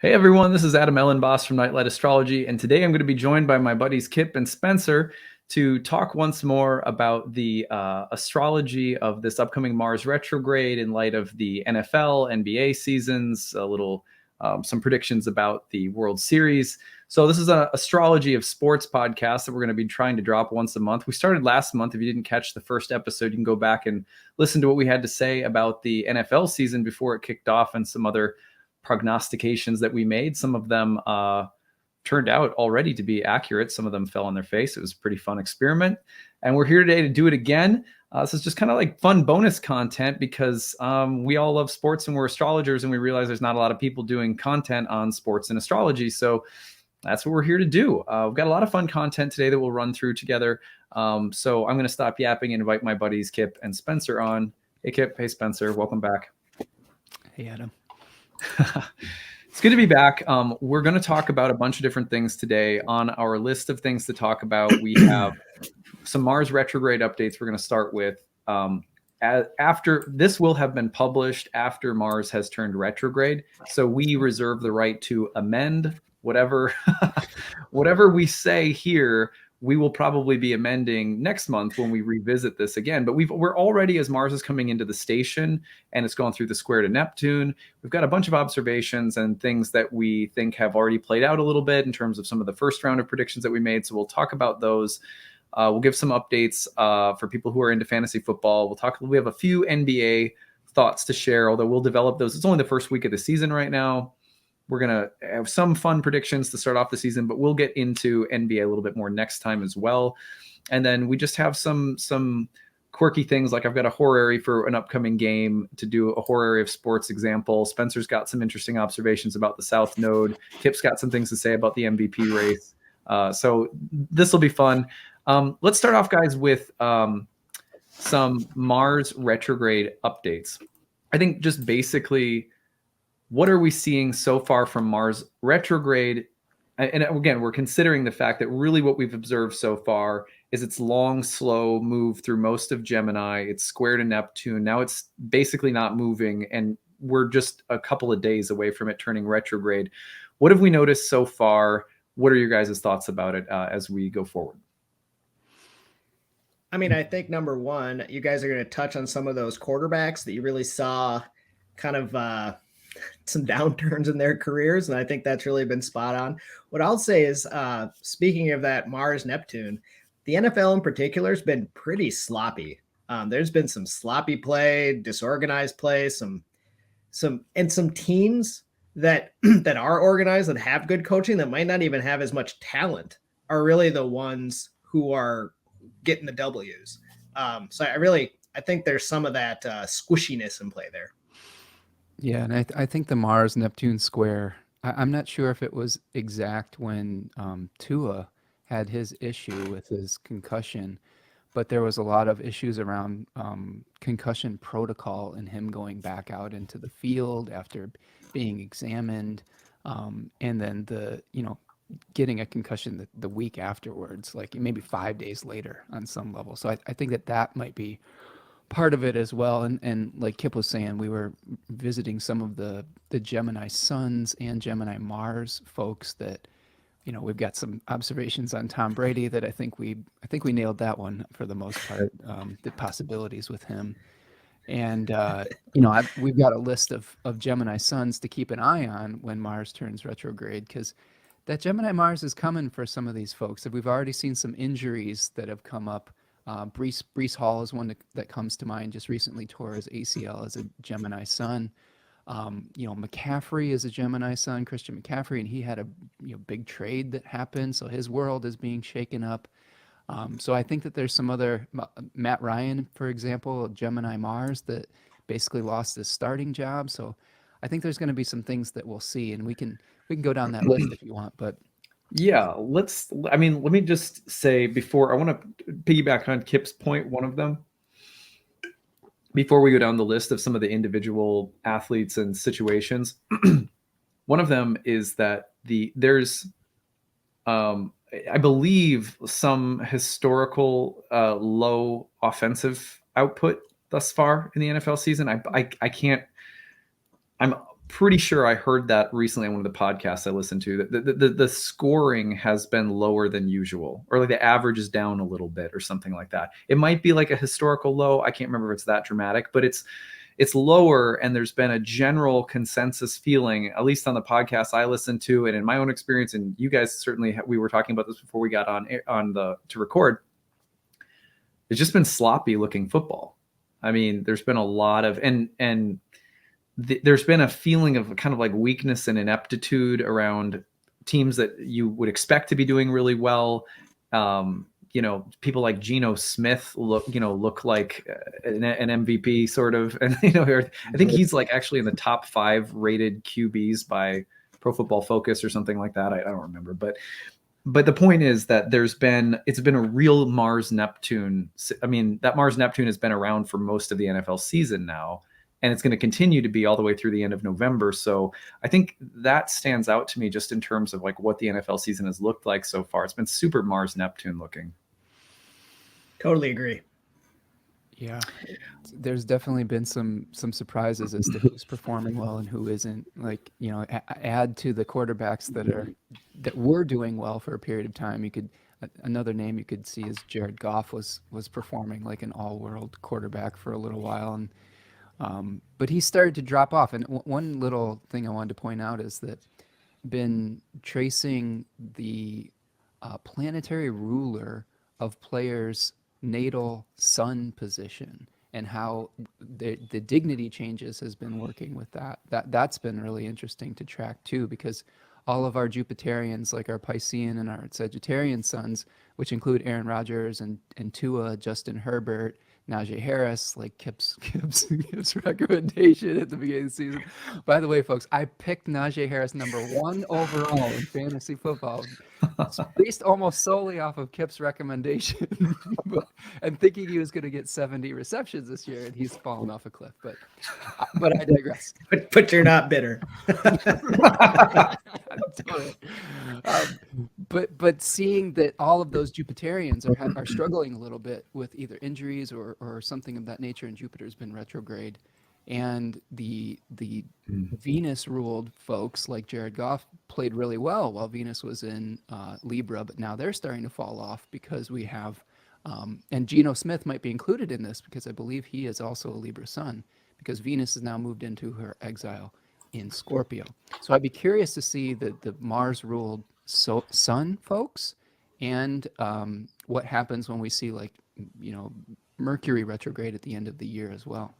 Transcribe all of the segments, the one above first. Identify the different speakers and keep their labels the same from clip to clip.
Speaker 1: Hey everyone, this is Adam Elenbaas from Nightlight Astrology, and today I'm going to be joined by my buddies Kipp and Spencer to talk once more about the astrology of this upcoming Mars retrograde in light of the NFL, NBA seasons, some predictions about the World Series. So this is an astrology of sports podcast that we're going to be trying to drop once a month. We started last month. If you didn't catch the first episode, you can go back and listen to what we had to say about the NFL season before it kicked off and some other prognostications that we made. Some of them turned out already to be accurate. Some of them fell on their face. It was a pretty fun experiment. And we're here today to do it again. This is just kind of like fun bonus content because we all love sports and we're astrologers, and we realize there's not a lot of people doing content on sports and astrology. So that's what we're here to do. We've got a lot of fun content today that we'll run through together. So I'm going to stop yapping and invite my buddies Kipp and Spencer on. Hey, Kipp. Hey, Spencer. Welcome back.
Speaker 2: Hey, Adam.
Speaker 1: It's good to be back. We're going to talk about a bunch of different things today. On our list of things to talk about, we have some Mars retrograde updates we're going to start with. After this will have been published after Mars has turned retrograde, so we reserve the right to amend whatever we say here. We will probably be amending next month when we revisit this again. But we're already, as Mars is coming into the station and it's gone through the square to Neptune, we've got a bunch of observations and things that we think have already played out a little bit in terms of some of the first round of predictions that we made. So we'll talk about those. We'll give some updates for people who are into fantasy football. We have a few NBA thoughts to share, although we'll develop those. It's only the first week of the season right now. We're going to have some fun predictions to start off the season, but we'll get into NBA a little bit more next time as well. And then we just have some quirky things, like I've got a horary for an upcoming game to do a horary of sports example. Spencer's got some interesting observations about the South Node. Kipp's got some things to say about the MVP race. So this will be fun. Let's start off, guys, with some Mars retrograde updates. I think just basically, what are we seeing so far from Mars retrograde? And again, we're considering the fact that really what we've observed so far is its long, slow move through most of Gemini. It's square to Neptune. Now it's basically not moving, and we're just a couple of days away from it turning retrograde. What have we noticed so far? What are your guys' thoughts about it as we go forward?
Speaker 3: I mean, I think number one, you guys are going to touch on some of those quarterbacks that you really saw kind of some downturns in their careers, and I think that's really been spot on. What I'll say is, speaking of that Mars Neptune, the NFL in particular has been pretty sloppy. There's been some sloppy play, disorganized play, some teams that that are organized, that have good coaching, that might not even have as much talent, are really the ones who are getting the W's. So I think there's some of that squishiness in play there.
Speaker 2: Yeah, and I think the Mars-Neptune square, I'm not sure if it was exact when Tua had his issue with his concussion, but there was a lot of issues around concussion protocol and him going back out into the field after being examined, and then getting a concussion the week afterwards, like maybe 5 days later on some level. So I think that might be part of it as well. And like Kipp was saying, we were visiting some of the Gemini Suns and Gemini Mars folks that, we've got some observations on Tom Brady that I think we nailed that one for the most part, the possibilities with him. And, we've got a list of Gemini Suns to keep an eye on when Mars turns retrograde, because that Gemini Mars is coming for some of these folks. We've already seen some injuries that have come up. Breece Hall is one that comes to mind. Just recently tore his ACL as a Gemini Sun. McCaffrey is a Gemini Sun, Christian McCaffrey, and he had a big trade that happened, so his world is being shaken up. So I think that there's some other, Matt Ryan, for example, Gemini Mars, that basically lost his starting job. So I think there's going to be some things that we'll see, and we can go down that list if you want, but.
Speaker 1: Yeah, let me just say before, I want to piggyback on Kipp's point, one of them, before we go down the list of some of the individual athletes and situations. One of them is that there's, I believe, some historical low offensive output thus far in the NFL season. I'm pretty sure I heard that recently on one of the podcasts I listened to, that the scoring has been lower than usual, or like the average is down a little bit or something like that. It might be like a historical low. I can't remember if it's that dramatic, but it's lower, and there's been a general consensus feeling, at least on the podcast I listened to, and in my own experience, and you guys certainly, we were talking about this before we got to record. It's just been sloppy looking football. I mean, there's been a lot of, and there's been a feeling of kind of like weakness and ineptitude around teams that you would expect to be doing really well. People like Geno Smith look like an MVP sort of, and I think he's like actually in the top 5 rated QBs by Pro Football Focus or something like that. I don't remember, but the point is that it's been a real Mars Neptune. I mean, that Mars Neptune has been around for most of the NFL season now, and it's going to continue to be all the way through the end of November. So I think that stands out to me just in terms of like what the NFL season has looked like so far. It's been super Mars Neptune looking.
Speaker 3: Totally agree.
Speaker 2: Yeah, there's definitely been some surprises as to who's performing well and who isn't. Like, add to the quarterbacks that were doing well for a period of time. Another name you could see is Jared Goff was performing like an all-world quarterback for a little while, and but he started to drop off. And one little thing I wanted to point out is that been tracing the planetary ruler of players' natal sun position and how the dignity changes has been working with that's been really interesting to track too, because all of our Jupiterians, like our Piscean and our Sagittarian suns, which include Aaron Rodgers and Tua, Justin Herbert, Najee Harris, like Kipp's recommendation at the beginning of the season. By the way, folks, I picked Najee Harris number 1 overall in fantasy football. It's based almost solely off of Kipp's recommendation and thinking he was going to get 70 receptions this year, and he's fallen off a cliff. But I digress.
Speaker 3: But you're not bitter.
Speaker 2: But seeing that all of those Jupiterians are struggling a little bit with either injuries or something of that nature, and Jupiter's been retrograde, and the Venus ruled folks like Jared Goff played really well while Venus was in Libra, but now they're starting to fall off because we have and Geno Smith might be included in this because I believe he is also a Libra sun, because Venus has now moved into her exile in Scorpio. So I'd be curious to see the Mars ruled sun folks, and what happens when we see Mercury retrograde at the end of the year as well.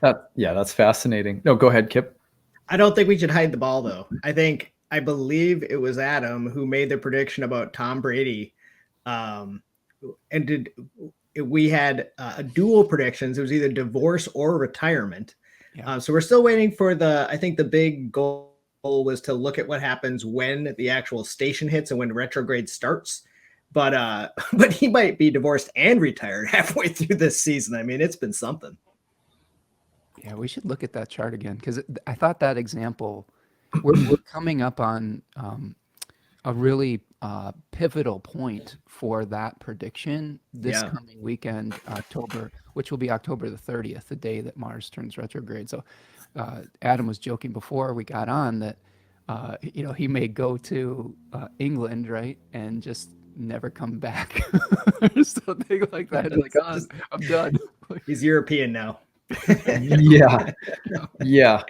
Speaker 1: That's fascinating. No, go ahead, Kipp.
Speaker 3: I don't think we should hide the ball, though. I believe it was Adam who made the prediction about Tom Brady. We had dual predictions. It was either divorce or retirement. Yeah. So we're still waiting for I think the big goal was to look at what happens when the actual station hits and when retrograde starts. But he might be divorced and retired halfway through this season. I mean, it's been something.
Speaker 2: Yeah, we should look at that chart again, because I thought that example, we're coming up on a really pivotal point for that prediction this coming weekend, October, which will be October the 30th, the day that Mars turns retrograde. So Adam was joking before we got on that, he may go to England, right, and just never come back or something like that. Like, I'm done.
Speaker 3: He's European now.
Speaker 1: Yeah.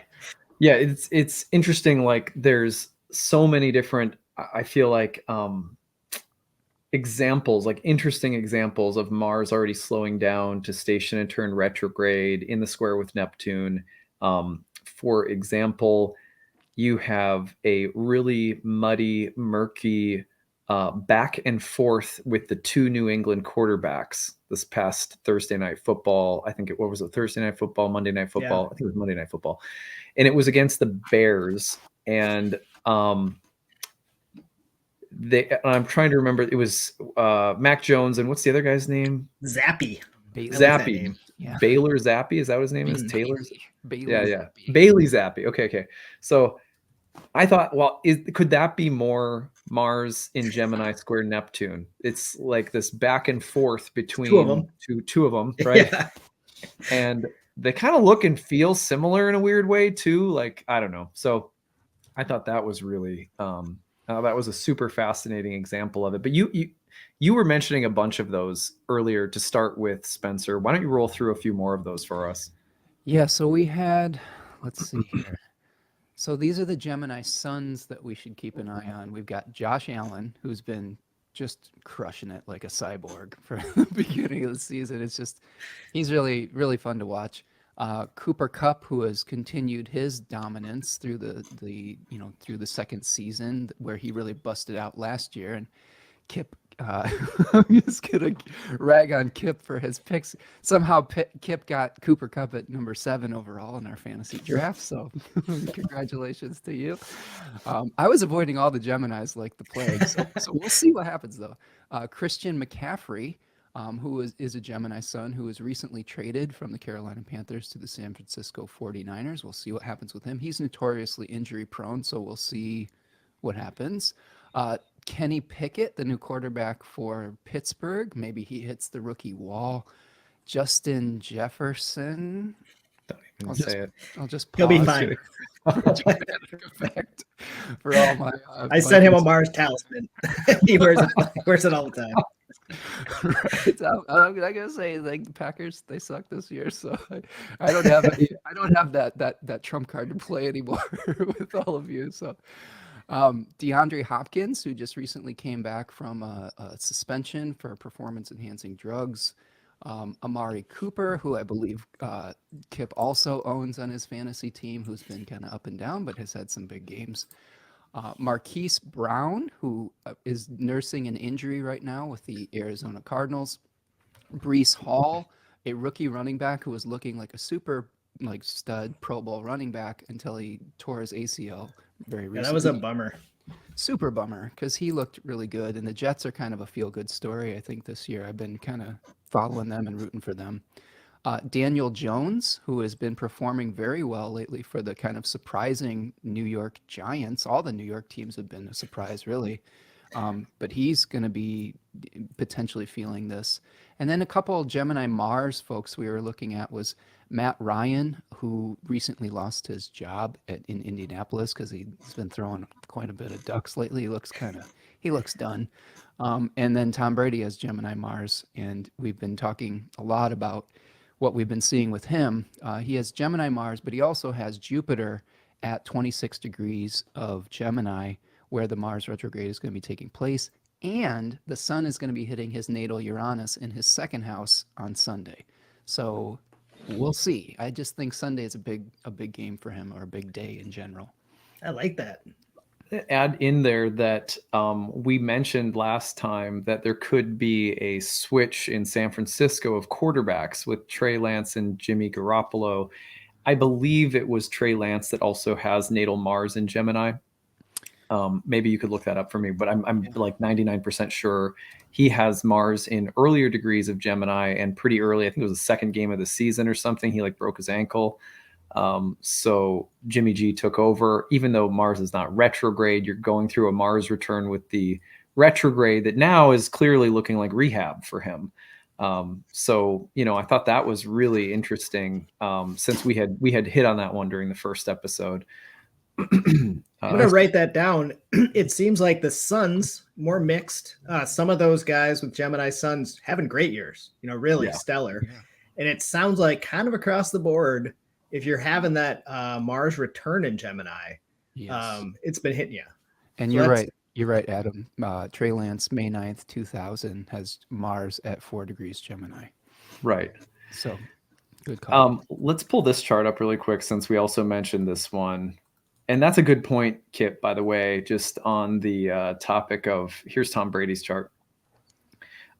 Speaker 1: It's interesting. Like, there's so many different, I feel like, examples, like interesting examples of Mars already slowing down to station and turn retrograde in the square with Neptune. For example, you have a really muddy, murky back and forth with the 2 New England quarterbacks this past Thursday night football. I think what was it? Thursday night football, Monday night football. Yeah. I think it was Monday night football. And it was against the Bears. And I'm trying to remember. It was Mac Jones and what's the other guy's name?
Speaker 3: Zappy.
Speaker 1: Zappy. Yeah. Baylor Zappy. Is that what his name is? Taylor?
Speaker 2: Bailey
Speaker 1: yeah.
Speaker 2: Zappy.
Speaker 1: Bailey Zappy. Okay. So I thought, well, could that be more Mars in Gemini square Neptune? It's like this back and forth between two of them, right? Yeah. And they kind of look and feel similar in a weird way too. Like, I don't know. So I thought that was really that was a super fascinating example of it. But you were mentioning a bunch of those earlier to start with, Spencer. Why don't you roll through a few more of those for us?
Speaker 2: Yeah, so we had, let's see here. So these are the Gemini suns that we should keep an eye on. We've got Josh Allen, who's been just crushing it like a cyborg for the beginning of the season. It's just, he's really, really fun to watch. Cooper Kupp, who has continued his dominance through through the second season, where he really busted out last year, and Kipp. I'm just gonna rag on Kipp for his picks. Somehow Kipp got Cooper Kupp at number 7 overall in our fantasy draft. So congratulations to you. I was avoiding all the Geminis like the plague. So we'll see what happens though. Christian McCaffrey, who is a Gemini son who was recently traded from the Carolina Panthers to the San Francisco 49ers. We'll see what happens with him. He's notoriously injury prone, so we'll see what happens. Kenny Pickett, the new quarterback for Pittsburgh, maybe he hits the rookie wall. Justin Jefferson.
Speaker 1: Don't even say it.
Speaker 2: I'll just pause.
Speaker 3: He'll be fine.
Speaker 2: For dramatic effect for all my.
Speaker 3: I sent him a Mars talisman. He wears it all the time.
Speaker 2: Right. I'm gonna say, like, the Packers, they suck this year, so I don't have that trump card to play anymore with all of you. So. DeAndre Hopkins, who just recently came back from a suspension for performance-enhancing drugs. Amari Cooper, who I believe Kipp also owns on his fantasy team, who's been kind of up and down, but has had some big games. Marquise Brown, who is nursing an injury right now with the Arizona Cardinals. Breece Hall, a rookie running back who was looking like a super stud Pro Bowl running back until he tore his ACL very recently.
Speaker 3: Yeah, that was a bummer.
Speaker 2: Super bummer, because he looked really good, and the Jets are kind of a feel-good story, I think, this year. I've been kind of following them and rooting for them. Daniel Jones, who has been performing very well lately for the kind of surprising New York Giants. All the New York teams have been a surprise, really. But he's going to be potentially feeling this. And then a couple of Gemini Mars folks we were looking at was Matt Ryan, who recently lost his job in Indianapolis because he's been throwing quite a bit of ducks lately. He looks done. And then Tom Brady has Gemini Mars, and we've been talking a lot about what we've been seeing with him. He has Gemini Mars, but he also has Jupiter at 26 degrees of Gemini, where the Mars retrograde is going to be taking place, and the sun is going to be hitting his natal Uranus in his second house on Sunday. So we'll see. I just think Sunday is a big game for him, or a big day in general.
Speaker 3: I like that.
Speaker 1: Add in there that we mentioned last time that there could be a switch in San Francisco of quarterbacks with Trey Lance and Jimmy Garoppolo. I believe it was Trey Lance that also has natal Mars in Gemini. Maybe you could look that up for me, but I'm like 99% sure he has Mars in earlier degrees of Gemini, and pretty early. I think it was the second game of the season or something. He broke his ankle. So Jimmy G took over. Even though Mars is not retrograde, you're going through a Mars return with the retrograde that now is clearly looking like rehab for him. So, I thought that was really interesting, since we had hit on that one during the first episode.
Speaker 3: I'm going to write that down. It seems like the suns more mixed. Some of those guys with Gemini suns having great years, really stellar. Yeah. And it sounds like kind of across the board, if you're having that Mars return in Gemini, it's been hitting you.
Speaker 2: And so you're right, Adam. Trey Lance, May 9th, 2000, has Mars at 4 degrees Gemini.
Speaker 1: Right.
Speaker 2: So good call.
Speaker 1: Let's pull this chart up really quick, since we also mentioned this one. And that's a good point, Kipp, by the way, just on the topic of, here's Tom Brady's chart.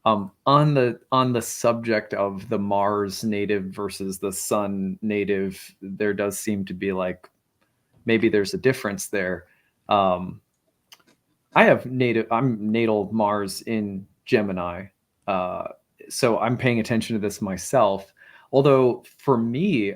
Speaker 1: On the subject of the Mars native versus the Sun native, there does seem to be maybe there's a difference there. I'm natal Mars in Gemini. So I'm paying attention to this myself. Although for me,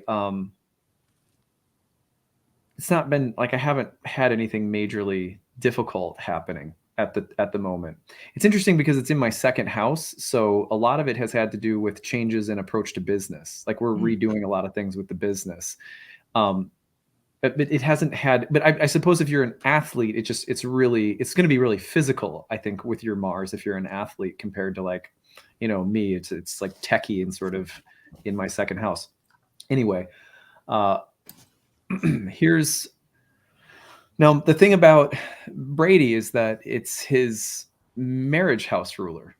Speaker 1: it's not been I haven't had anything majorly difficult happening. at the moment. It's interesting because it's in my second house, so a lot of it has had to do with changes in approach to business. Like we're redoing a lot of things with the business. But it hasn't had, but I suppose if you're an athlete, it's going to be really physical, I think, with your Mars, if you're an athlete compared to like, me, it's like techie and sort of in my second house. Anyway, now the thing about Brady is that it's his marriage house ruler.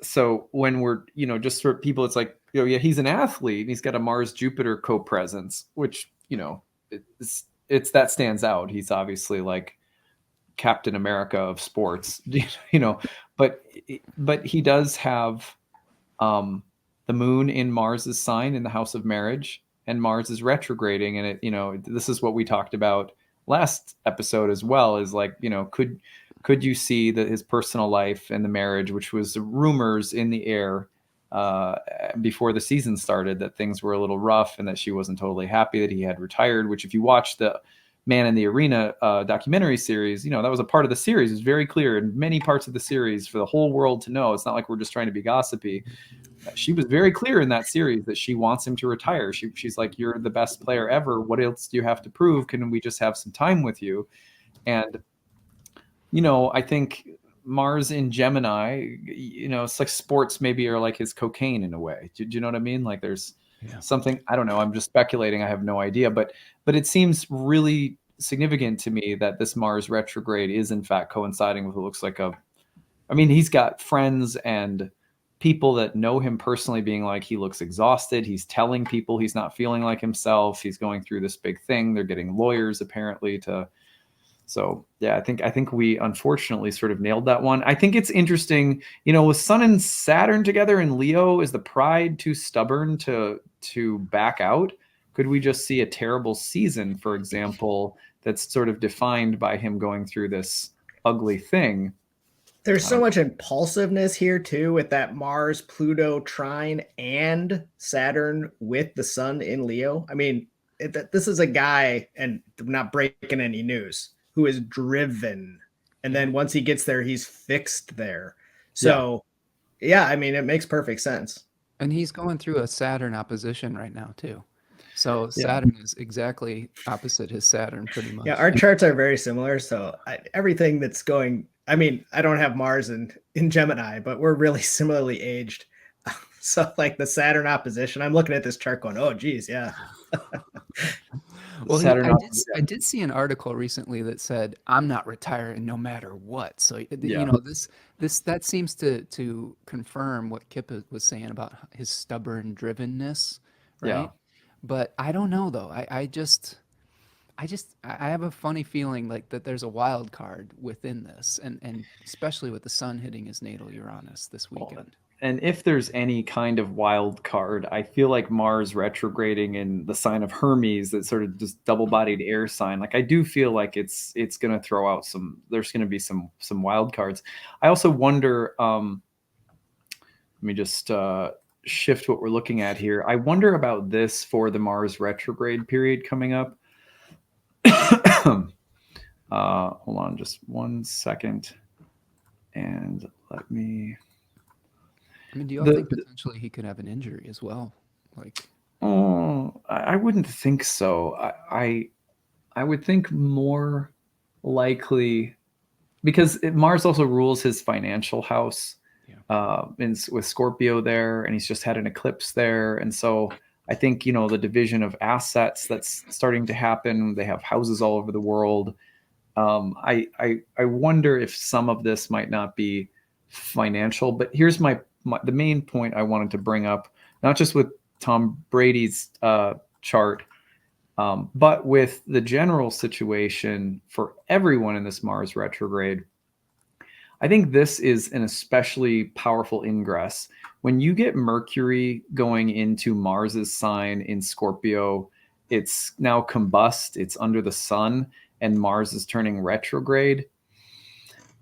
Speaker 1: So when we're, just for people, it's like, yeah, he's an athlete and he's got a Mars Jupiter co-presence, which, it's that stands out. He's obviously like Captain America of sports, but he does have the moon in Mars's sign in the house of marriage, and Mars is retrograding. And this is what we talked about last episode as well, is like, could you see that his personal life and the marriage, which was rumors in the air before the season started, that things were a little rough and that she wasn't totally happy that he had retired, which if you watch the Man in the Arena documentary series, that was a part of the series. It was very clear in many parts of the series for the whole world to know. It's not like we're just trying to be gossipy. She was very clear in that series that she wants him to retire. She's like, you're the best player ever. What else do you have to prove? Can we just have some time with you? And, I think Mars in Gemini, it's like sports maybe are like his cocaine in a way. Do you know what I mean? Like there's something, I don't know. I'm just speculating. I have no idea, but it seems really significant to me that this Mars retrograde is in fact coinciding with what looks like he's got friends and people that know him personally being like, he looks exhausted. He's telling people he's not feeling like himself. He's going through this big thing. They're getting lawyers apparently so yeah, I think we unfortunately sort of nailed that one. I think it's interesting, with Sun and Saturn together in Leo, is the pride too stubborn to back out? Could we just see a terrible season, for example, that's sort of defined by him going through this ugly thing?
Speaker 3: There's so much impulsiveness here too, with that Mars Pluto trine and Saturn with the Sun in Leo. I mean, this is a guy, and not breaking any news, who is driven, and then once he gets there, he's fixed there. So yeah, I mean, it makes perfect sense.
Speaker 2: And he's going through a Saturn opposition right now too. So Saturn is exactly opposite his Saturn, pretty much.
Speaker 3: Yeah, our charts are very similar. So everything that's going, I mean, I don't have Mars in Gemini, but we're really similarly aged. So like the Saturn opposition, I'm looking at this chart going, oh geez, yeah.
Speaker 2: Well, I did see an article recently that said, I'm not retiring no matter what. So, that seems to confirm what Kipp was saying about his stubborn drivenness, right?
Speaker 1: Yeah.
Speaker 2: But I don't know though. I have a funny feeling like that there's a wild card within this, and especially with the sun hitting his natal Uranus this weekend.
Speaker 1: And if there's any kind of wild card, I feel like Mars retrograding in the sign of Hermes, that sort of just double-bodied air sign. Like I do feel like it's going to throw out there's going to be some wild cards. I also wonder, let me just shift what we're looking at here. I wonder about this for the Mars retrograde period coming up. Hold on just 1 second. And let me...
Speaker 2: I mean, do you all think potentially he could have an injury as well?
Speaker 1: I wouldn't think so. I would think more likely, because Mars also rules his financial house, with Scorpio there, and he's just had an eclipse there, and so I think the division of assets that's starting to happen. They have houses all over the world. I wonder if some of this might not be financial, but here's the main point I wanted to bring up, not just with Tom Brady's chart, but with the general situation for everyone in this Mars retrograde. I think this is an especially powerful ingress. When you get Mercury going into Mars's sign in Scorpio, it's now combust, it's under the sun, and Mars is turning retrograde.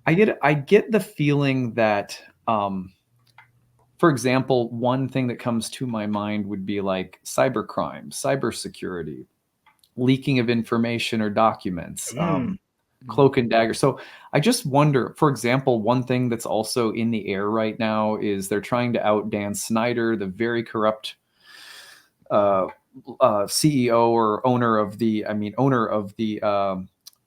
Speaker 1: I get the feeling that, for example, one thing that comes to my mind would be like cybercrime, cybersecurity, leaking of information or documents. cloak and dagger. So I just wonder, for example, one thing that's also in the air right now is they're trying to out Dan Snyder, the very corrupt CEO or owner of the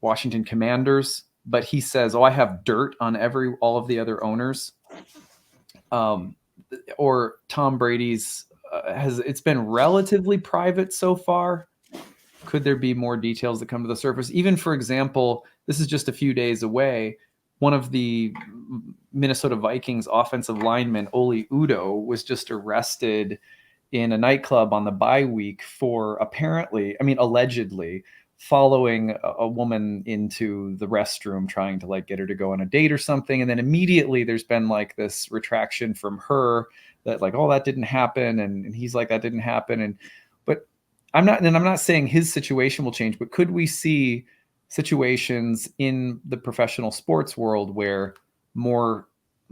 Speaker 1: Washington Commanders. But he says, "Oh, I have dirt on all of the other owners." Or Tom Brady's it's been relatively private so far. Could there be more details that come to the surface? Even, for example, this is just a few days away. One of the Minnesota Vikings offensive linemen, Oli Udoh, was just arrested in a nightclub on the bye week for allegedly following a woman into the restroom, trying to like get her to go on a date or something. And then immediately there's been like this retraction from her that like, oh, that didn't happen. And he's like, that didn't happen. But I'm not saying his situation will change, but could we see situations in the professional sports world where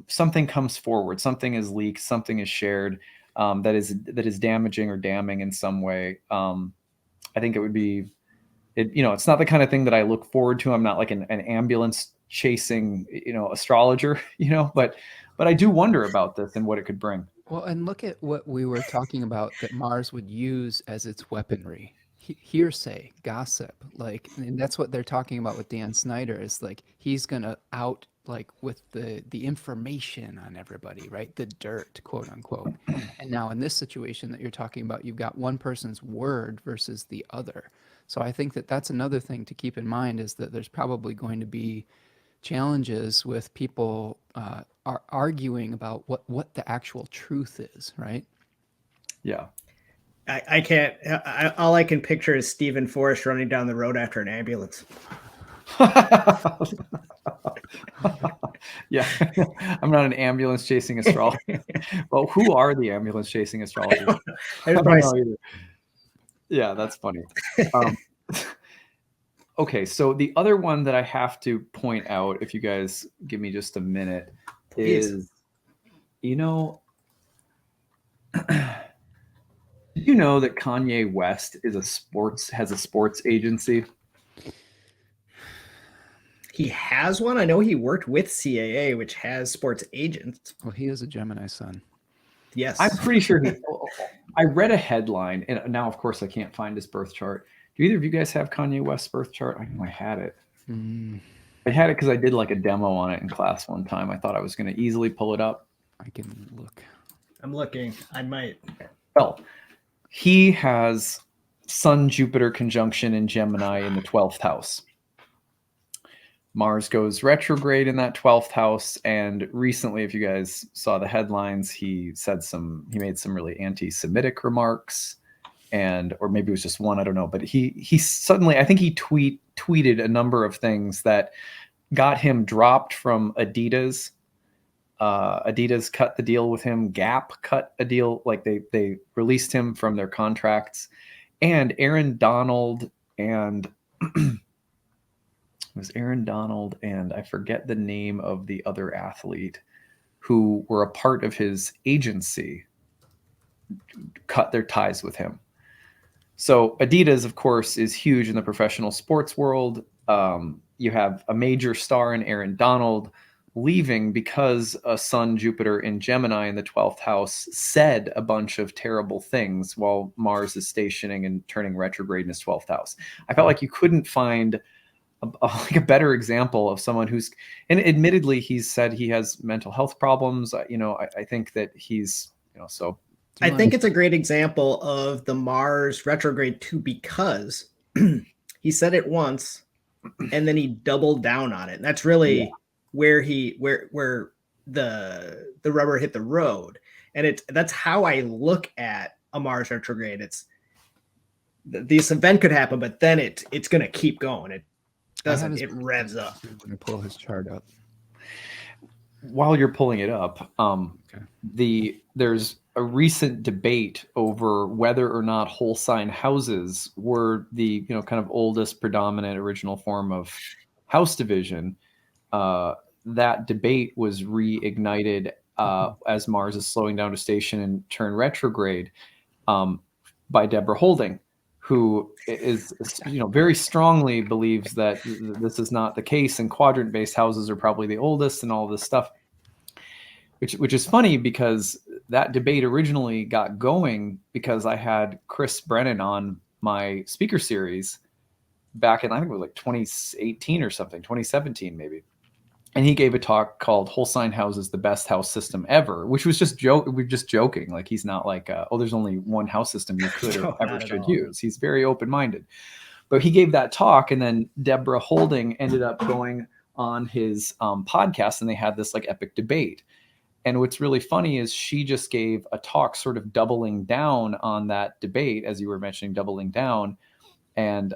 Speaker 1: something comes forward, something is leaked, something is shared, that is damaging or damning in some way? I think it would be, it's not the kind of thing that I look forward to. I'm not like an ambulance chasing, astrologer, but I do wonder about this and what it could bring.
Speaker 2: Well, and look at what we were talking about that Mars would use as its weaponry. Hearsay, gossip, and that's what they're talking about with Dan Snyder, is like he's gonna out like with the information on everybody, right? The dirt, quote unquote. And now in this situation that you're talking about, you've got one person's word versus the other. So I think that that's another thing to keep in mind, is that there's probably going to be challenges with people are arguing about what the actual truth is, right?
Speaker 1: Yeah.
Speaker 3: I can't. All I can picture is Stephen Forrest running down the road after an ambulance.
Speaker 1: Yeah, I'm not an ambulance chasing astrologer. Well, who are the ambulance chasing astrologers? I don't know either. Yeah, that's funny. Okay, so the other one that I have to point out, if you guys give me just a minute, is, did you know that Kanye West has a sports agency?
Speaker 3: He has one. I know he worked with CAA, which has sports agents.
Speaker 2: Well, he is a Gemini sun.
Speaker 3: Yes.
Speaker 1: I'm pretty sure I read a headline, and now, of course, I can't find his birth chart. Do either of you guys have Kanye West's birth chart? I know I had it. I had it because I did like a demo on it in class one time. I thought I was going to easily pull it up.
Speaker 2: I can look.
Speaker 3: I'm looking. I might.
Speaker 1: Well, he has Sun Jupiter conjunction in Gemini in the 12th house. Mars goes retrograde in that 12th house, and recently, if you guys saw the headlines, he made some really anti-Semitic remarks, or maybe it was just one, I don't know, but he suddenly, I think he tweeted a number of things that got him dropped from Adidas. Adidas cut the deal with him. Gap cut a deal, like they released him from their contracts, and Aaron Donald and it was Aaron Donald and I forget the name of the other athlete who were a part of his agency, cut their ties with him. So Adidas, of course, is huge in the professional sports world. You have a major star in Aaron Donald leaving because a Sun Jupiter in Gemini in the 12th house said a bunch of terrible things while Mars is stationing and turning retrograde in his 12th house. I felt like you couldn't find a better example of someone who's, and admittedly, he's said he has mental health problems. I think that he's, so.
Speaker 3: I think it's a great example of the Mars retrograde too, because he said it once and then he doubled down on it. And that's really where the rubber hit the road. And that's how I look at a Mars retrograde. It's this event could happen, but then it's going to keep going. It doesn't. It revs up.
Speaker 2: I'm going to pull his chart up.
Speaker 1: While you're pulling it up, there's a recent debate over whether or not whole sign houses were the kind of oldest predominant original form of house division. That debate was reignited as Mars is slowing down to station and turn retrograde by Deborah Holding, who is, very strongly believes that this is not the case, and quadrant-based houses are probably the oldest and all this stuff. Which is funny because that debate originally got going because I had Chris Brennan on my speaker series back in, I think it was like 2018 or something, 2017 maybe. And he gave a talk called Whole Sign House is the Best House System Ever, which was we're just joking. Like, he's not like, there's only one house system you could or ever should use. He's very open-minded. But he gave that talk, and then Deborah Holding ended up going on his podcast, and they had this like epic debate. And what's really funny is she just gave a talk sort of doubling down on that debate, as you were mentioning, doubling down. And,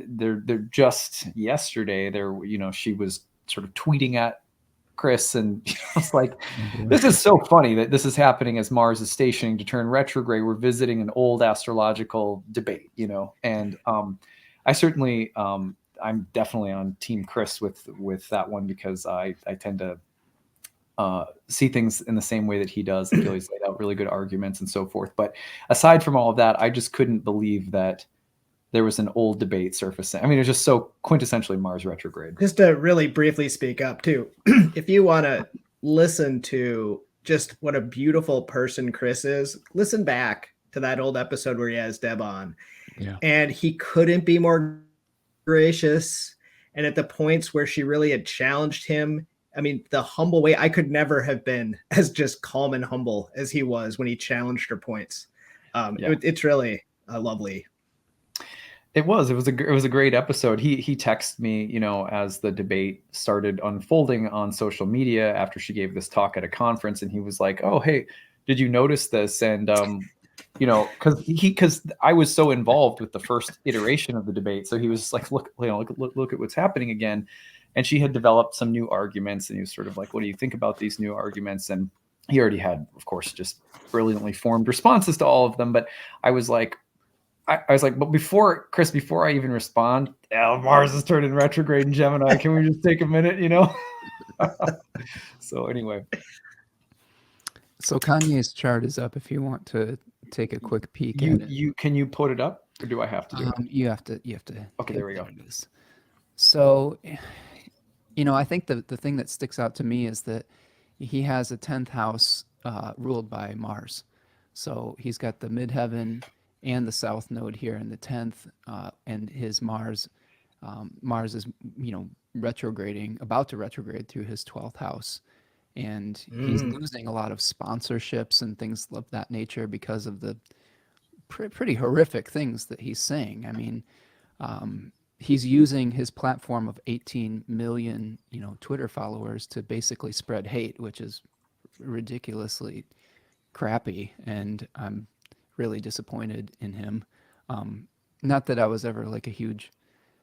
Speaker 1: they're just yesterday there, she was sort of tweeting at Chris, and it's like, this is so funny that this is happening as Mars is stationing to turn retrograde. We're visiting an old astrological debate, and I certainly, I'm definitely on Team Chris with that one, because I tend to see things in the same way that he does. I feel he's laid out really good arguments and so forth. But aside from all of that, I just couldn't believe that there was an old debate surfacing. I mean, it's just so quintessentially Mars retrograde.
Speaker 3: Just to really briefly speak up too, if you want to listen to just what a beautiful person Chris is, listen back to that old episode where he has Deb on.
Speaker 2: Yeah.
Speaker 3: And he couldn't be more gracious. And at the points where she really had challenged him, I mean, the humble way, I could never have been as just calm and humble as he was when he challenged her points. It's really lovely.
Speaker 1: It was a great episode. He texted me, as the debate started unfolding on social media after she gave this talk at a conference, and he was like, "Oh, hey, did you notice this?" And because I was so involved with the first iteration of the debate, so he was like, "Look at what's happening again." And she had developed some new arguments, and he was sort of like, "What do you think about these new arguments?" And he already had, of course, just brilliantly formed responses to all of them. But I was like, but before I even respond, Mars is turning retrograde in Gemini. Can we just take a minute, So anyway.
Speaker 2: So Kanye's chart is up if you want to take a quick peek at it.
Speaker 1: Can you put it up, or do I have to do it?
Speaker 2: You have to.
Speaker 1: Okay, there we go.
Speaker 2: So, I think the thing that sticks out to me is that he has a 10th house ruled by Mars. So he's got the midheaven and the south node here in the 10th, and his Mars is, retrograding, about to retrograde through his 12th house. And he's losing a lot of sponsorships and things of that nature because of the pretty horrific things that he's saying. I mean, he's using his platform of 18 million, Twitter followers to basically spread hate, which is ridiculously crappy. And I'm really disappointed in him. Not that I was ever like a huge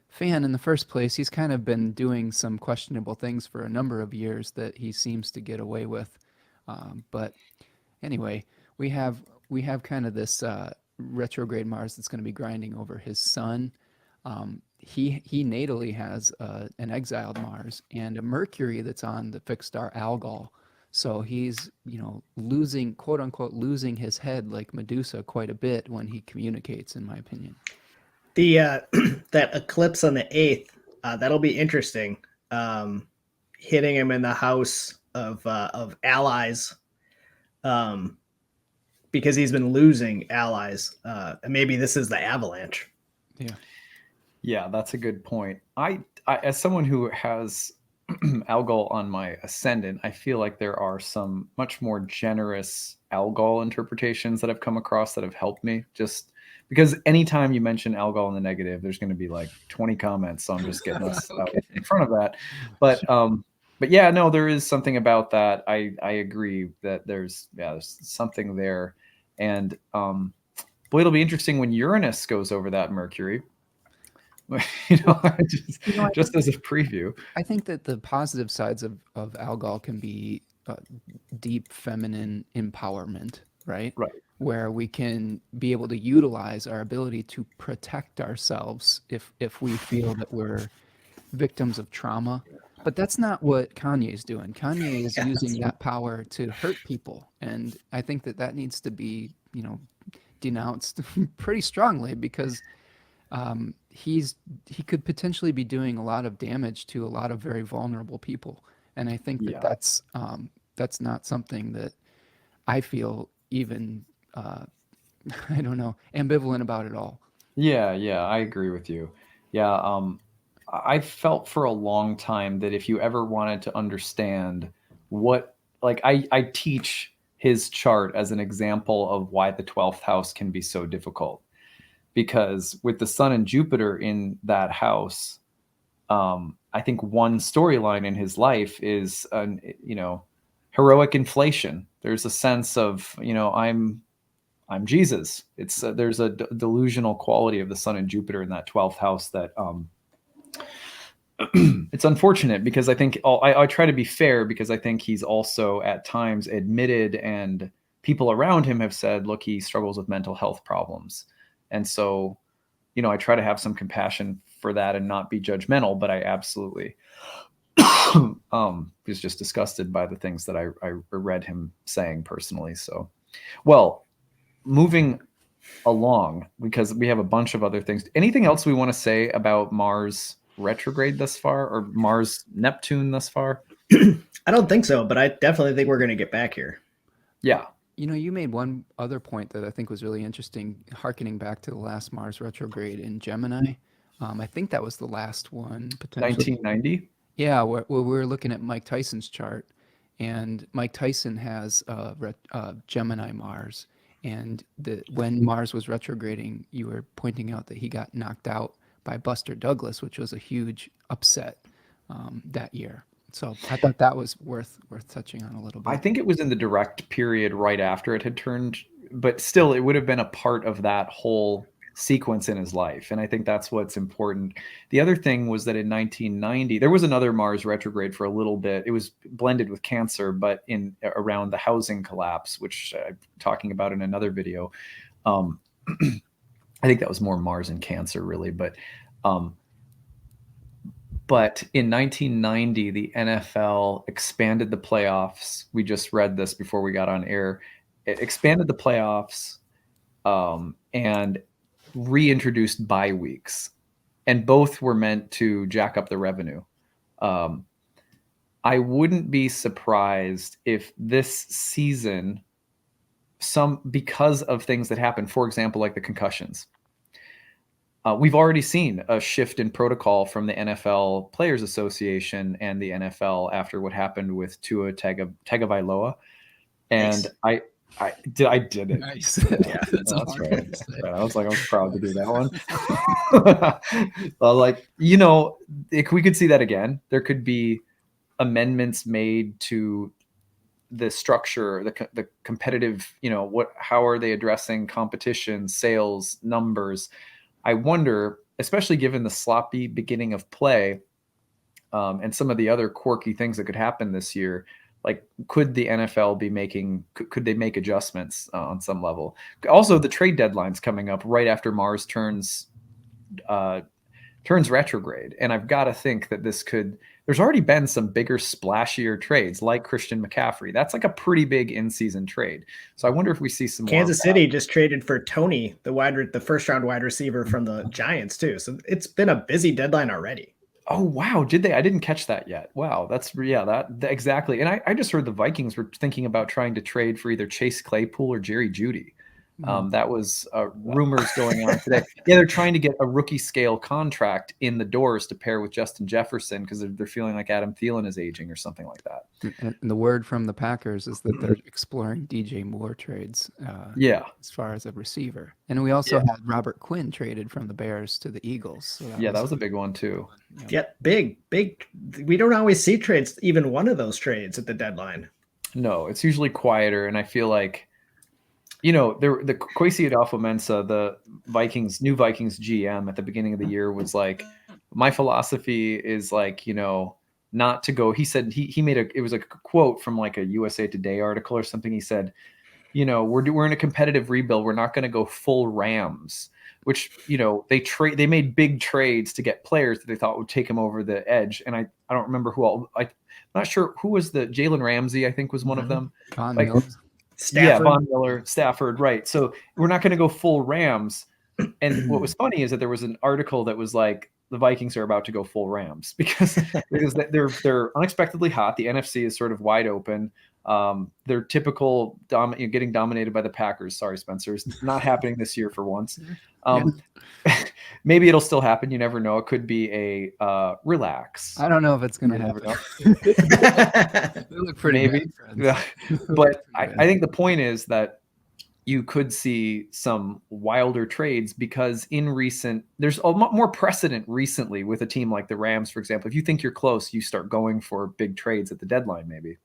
Speaker 2: fan in the first place. He's kind of been doing some questionable things for a number of years that he seems to get away with. But anyway, we have kind of this retrograde Mars that's going to be grinding over his sun. He natally has an exiled Mars and a Mercury that's on the fixed star Algol. So he's, losing, quote unquote, losing his head like Medusa quite a bit when he communicates, in my opinion.
Speaker 3: The that eclipse on the 8th, that'll be interesting. Hitting him in the house of allies, because he's been losing allies. Maybe this is the avalanche.
Speaker 1: Yeah, that's a good point. I as someone who has Algol on my ascendant, I feel like there are some much more generous Algol interpretations that I've come across that have helped me, just because anytime you mention Algol in the negative, there's going to be like 20 comments. So I'm just getting us out in front of that. But yeah, no, there is something about that. I agree that there's something there. And boy, it'll be interesting when Uranus goes over that Mercury. Just as a preview.
Speaker 2: I think that the positive sides of Algol can be deep feminine empowerment, right?
Speaker 1: Right.
Speaker 2: Where we can be able to utilize our ability to protect ourselves if we feel that we're victims of trauma. But that's not what Kanye's doing. Kanye is using that power to hurt people. And I think that needs to be, denounced pretty strongly because he could potentially be doing a lot of damage to a lot of very vulnerable people, and I think that that's not something that I feel even I don't know, ambivalent about at all.
Speaker 1: Yeah, I agree with you. Yeah, I felt for a long time that if you ever wanted to understand what, like, I teach his chart as an example of why the 12th house can be so difficult. Because with the sun and Jupiter in that house, I think one storyline in his life is, heroic inflation. There's a sense of, I'm Jesus. It's there's a delusional quality of the sun and Jupiter in that 12th house that it's unfortunate because I think I try to be fair because I think he's also at times admitted and people around him have said, look, he struggles with mental health problems. And so, I try to have some compassion for that and not be judgmental, but I absolutely was just disgusted by the things that I read him saying personally. So, well, moving along, because we have a bunch of other things. Anything else we want to say about Mars retrograde thus far, or Mars Neptune thus far?
Speaker 3: I don't think so, but I definitely think we're going to get back here.
Speaker 1: Yeah.
Speaker 2: You made one other point that I think was really interesting, harkening back to the last Mars retrograde in Gemini. I think that was the last one, potentially.
Speaker 1: 1990?
Speaker 2: Yeah, where we were looking at Mike Tyson's chart, and Mike Tyson has Gemini Mars. And when Mars was retrograding, you were pointing out that he got knocked out by Buster Douglas, which was a huge upset that year. So I thought that was worth touching on a little bit.
Speaker 1: I think it was in the direct period right after it had turned, but still it would have been a part of that whole sequence in his life. And I think that's what's important. The other thing was that in 1990, there was another Mars retrograde for a little bit. It was blended with Cancer, but in around the housing collapse, which I'm talking about in another video. I think that was more Mars and Cancer really, but in 1990, the NFL expanded the playoffs. We just read this before we got on air. It expanded the playoffs and reintroduced bye weeks. And both were meant to jack up the revenue. I wouldn't be surprised if this season, because of things that happened, for example, like the concussions, we've already seen a shift in protocol from the NFL Players Association and the NFL after what happened with Tua Tagovailoa. And nice. I did it.
Speaker 2: Nice.
Speaker 1: Yeah, that's right. I was proud to do that one. If we could see that again, there could be amendments made to the structure, the competitive, how are they addressing competition, sales, numbers? I wonder, especially given the sloppy beginning of play and some of the other quirky things that could happen this year, like could the NFL could they make adjustments on some level? Also, the trade deadline's coming up right after Mars turns retrograde. And I've got to think that there's already been some bigger, splashier trades like Christian McCaffrey. That's like a pretty big in-season trade. So I wonder if we see some
Speaker 3: Kansas City just traded for Tony, the first-round wide receiver from the Giants, too. So it's been a busy deadline already.
Speaker 1: Oh, wow. Did they? I didn't catch that yet. Wow. That exactly. And I just heard the Vikings were thinking about trying to trade for either Chase Claypool or Jerry Jeudy. That was rumors going on today. Yeah, they're trying to get a rookie scale contract in the doors to pair with Justin Jefferson because they're feeling like Adam Thielen is aging or something like that.
Speaker 2: And the word from the Packers is that they're exploring DJ Moore trades. As far as a receiver, and we also had Robert Quinn traded from the Bears to the Eagles. So
Speaker 1: that was a big one too.
Speaker 3: Yeah, big. We don't always see trades, even one of those trades at the deadline.
Speaker 1: No, it's usually quieter, and I feel like. The Kwesi Adolfo-Mensah, the new Vikings GM at the beginning of the year was like, my philosophy is like, not to go. He said he made it was a quote from like a USA Today article or something. He said, we're in a competitive rebuild. We're not going to go full Rams, which, they made big trades to get players that they thought would take them over the edge. And I don't remember who I'm not sure who was Jalen Ramsey, I think was one of them.
Speaker 3: Stafford.
Speaker 1: Von Miller, Stafford, right. So we're not going to go full Rams. And what was funny is that there was an article that was like, the Vikings are about to go full Rams because they're unexpectedly hot. The NFC is sort of wide open. They're typical getting dominated by the Packers. Sorry, Spencer. It's not happening this year for once. Maybe it'll still happen. You never know. It could be a relax.
Speaker 2: I don't know if it's going to happen. They look pretty
Speaker 1: maybe.
Speaker 2: bad,
Speaker 1: Yeah. But I think the point is that you could see some wilder trades because there's a lot more precedent recently with a team like the Rams, for example. If you think you're close, you start going for big trades at the deadline, maybe.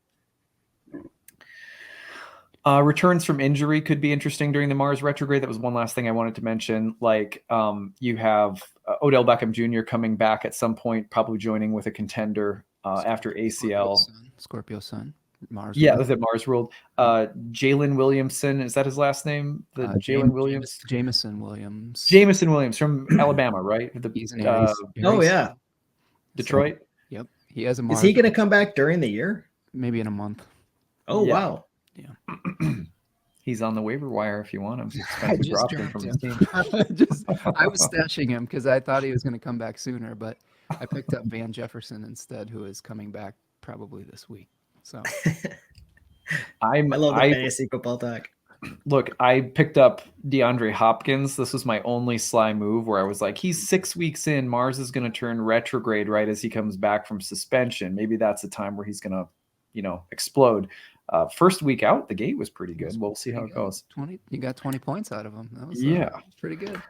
Speaker 1: Returns from injury could be interesting during the Mars retrograde. That was one last thing I wanted to mention. Like you have Odell Beckham Jr. coming back at some point, probably joining with a contender after ACL.
Speaker 2: Scorpio Sun. Mars.
Speaker 1: Yeah, was it Mars ruled? Jalen Williamson, is that his last name? Jalen Williams?
Speaker 2: Jameson Williams.
Speaker 1: Jameson Williams from Alabama, right?
Speaker 2: He's an Aries.
Speaker 3: Oh, yeah.
Speaker 1: Detroit?
Speaker 2: So, yep. He has a Mars.
Speaker 3: Is he going to come back during the year?
Speaker 2: Maybe in a month.
Speaker 3: Oh, yeah. Wow.
Speaker 2: Yeah.
Speaker 1: He's on the waiver wire if you want him.
Speaker 2: I just dropped from his team. I was stashing him because I thought he was going to come back sooner, but I picked up Van Jefferson instead, who is coming back probably this week. So
Speaker 3: I love the fantasy football talk.
Speaker 1: Look, I picked up DeAndre Hopkins. This was my only sly move where I was like, he's 6 weeks in. Mars is going to turn retrograde right as he comes back from suspension. Maybe that's the time where he's going to, explode. First week out, the gate was pretty good. We'll see how it goes.
Speaker 2: You got 20 points out of him. That was pretty good.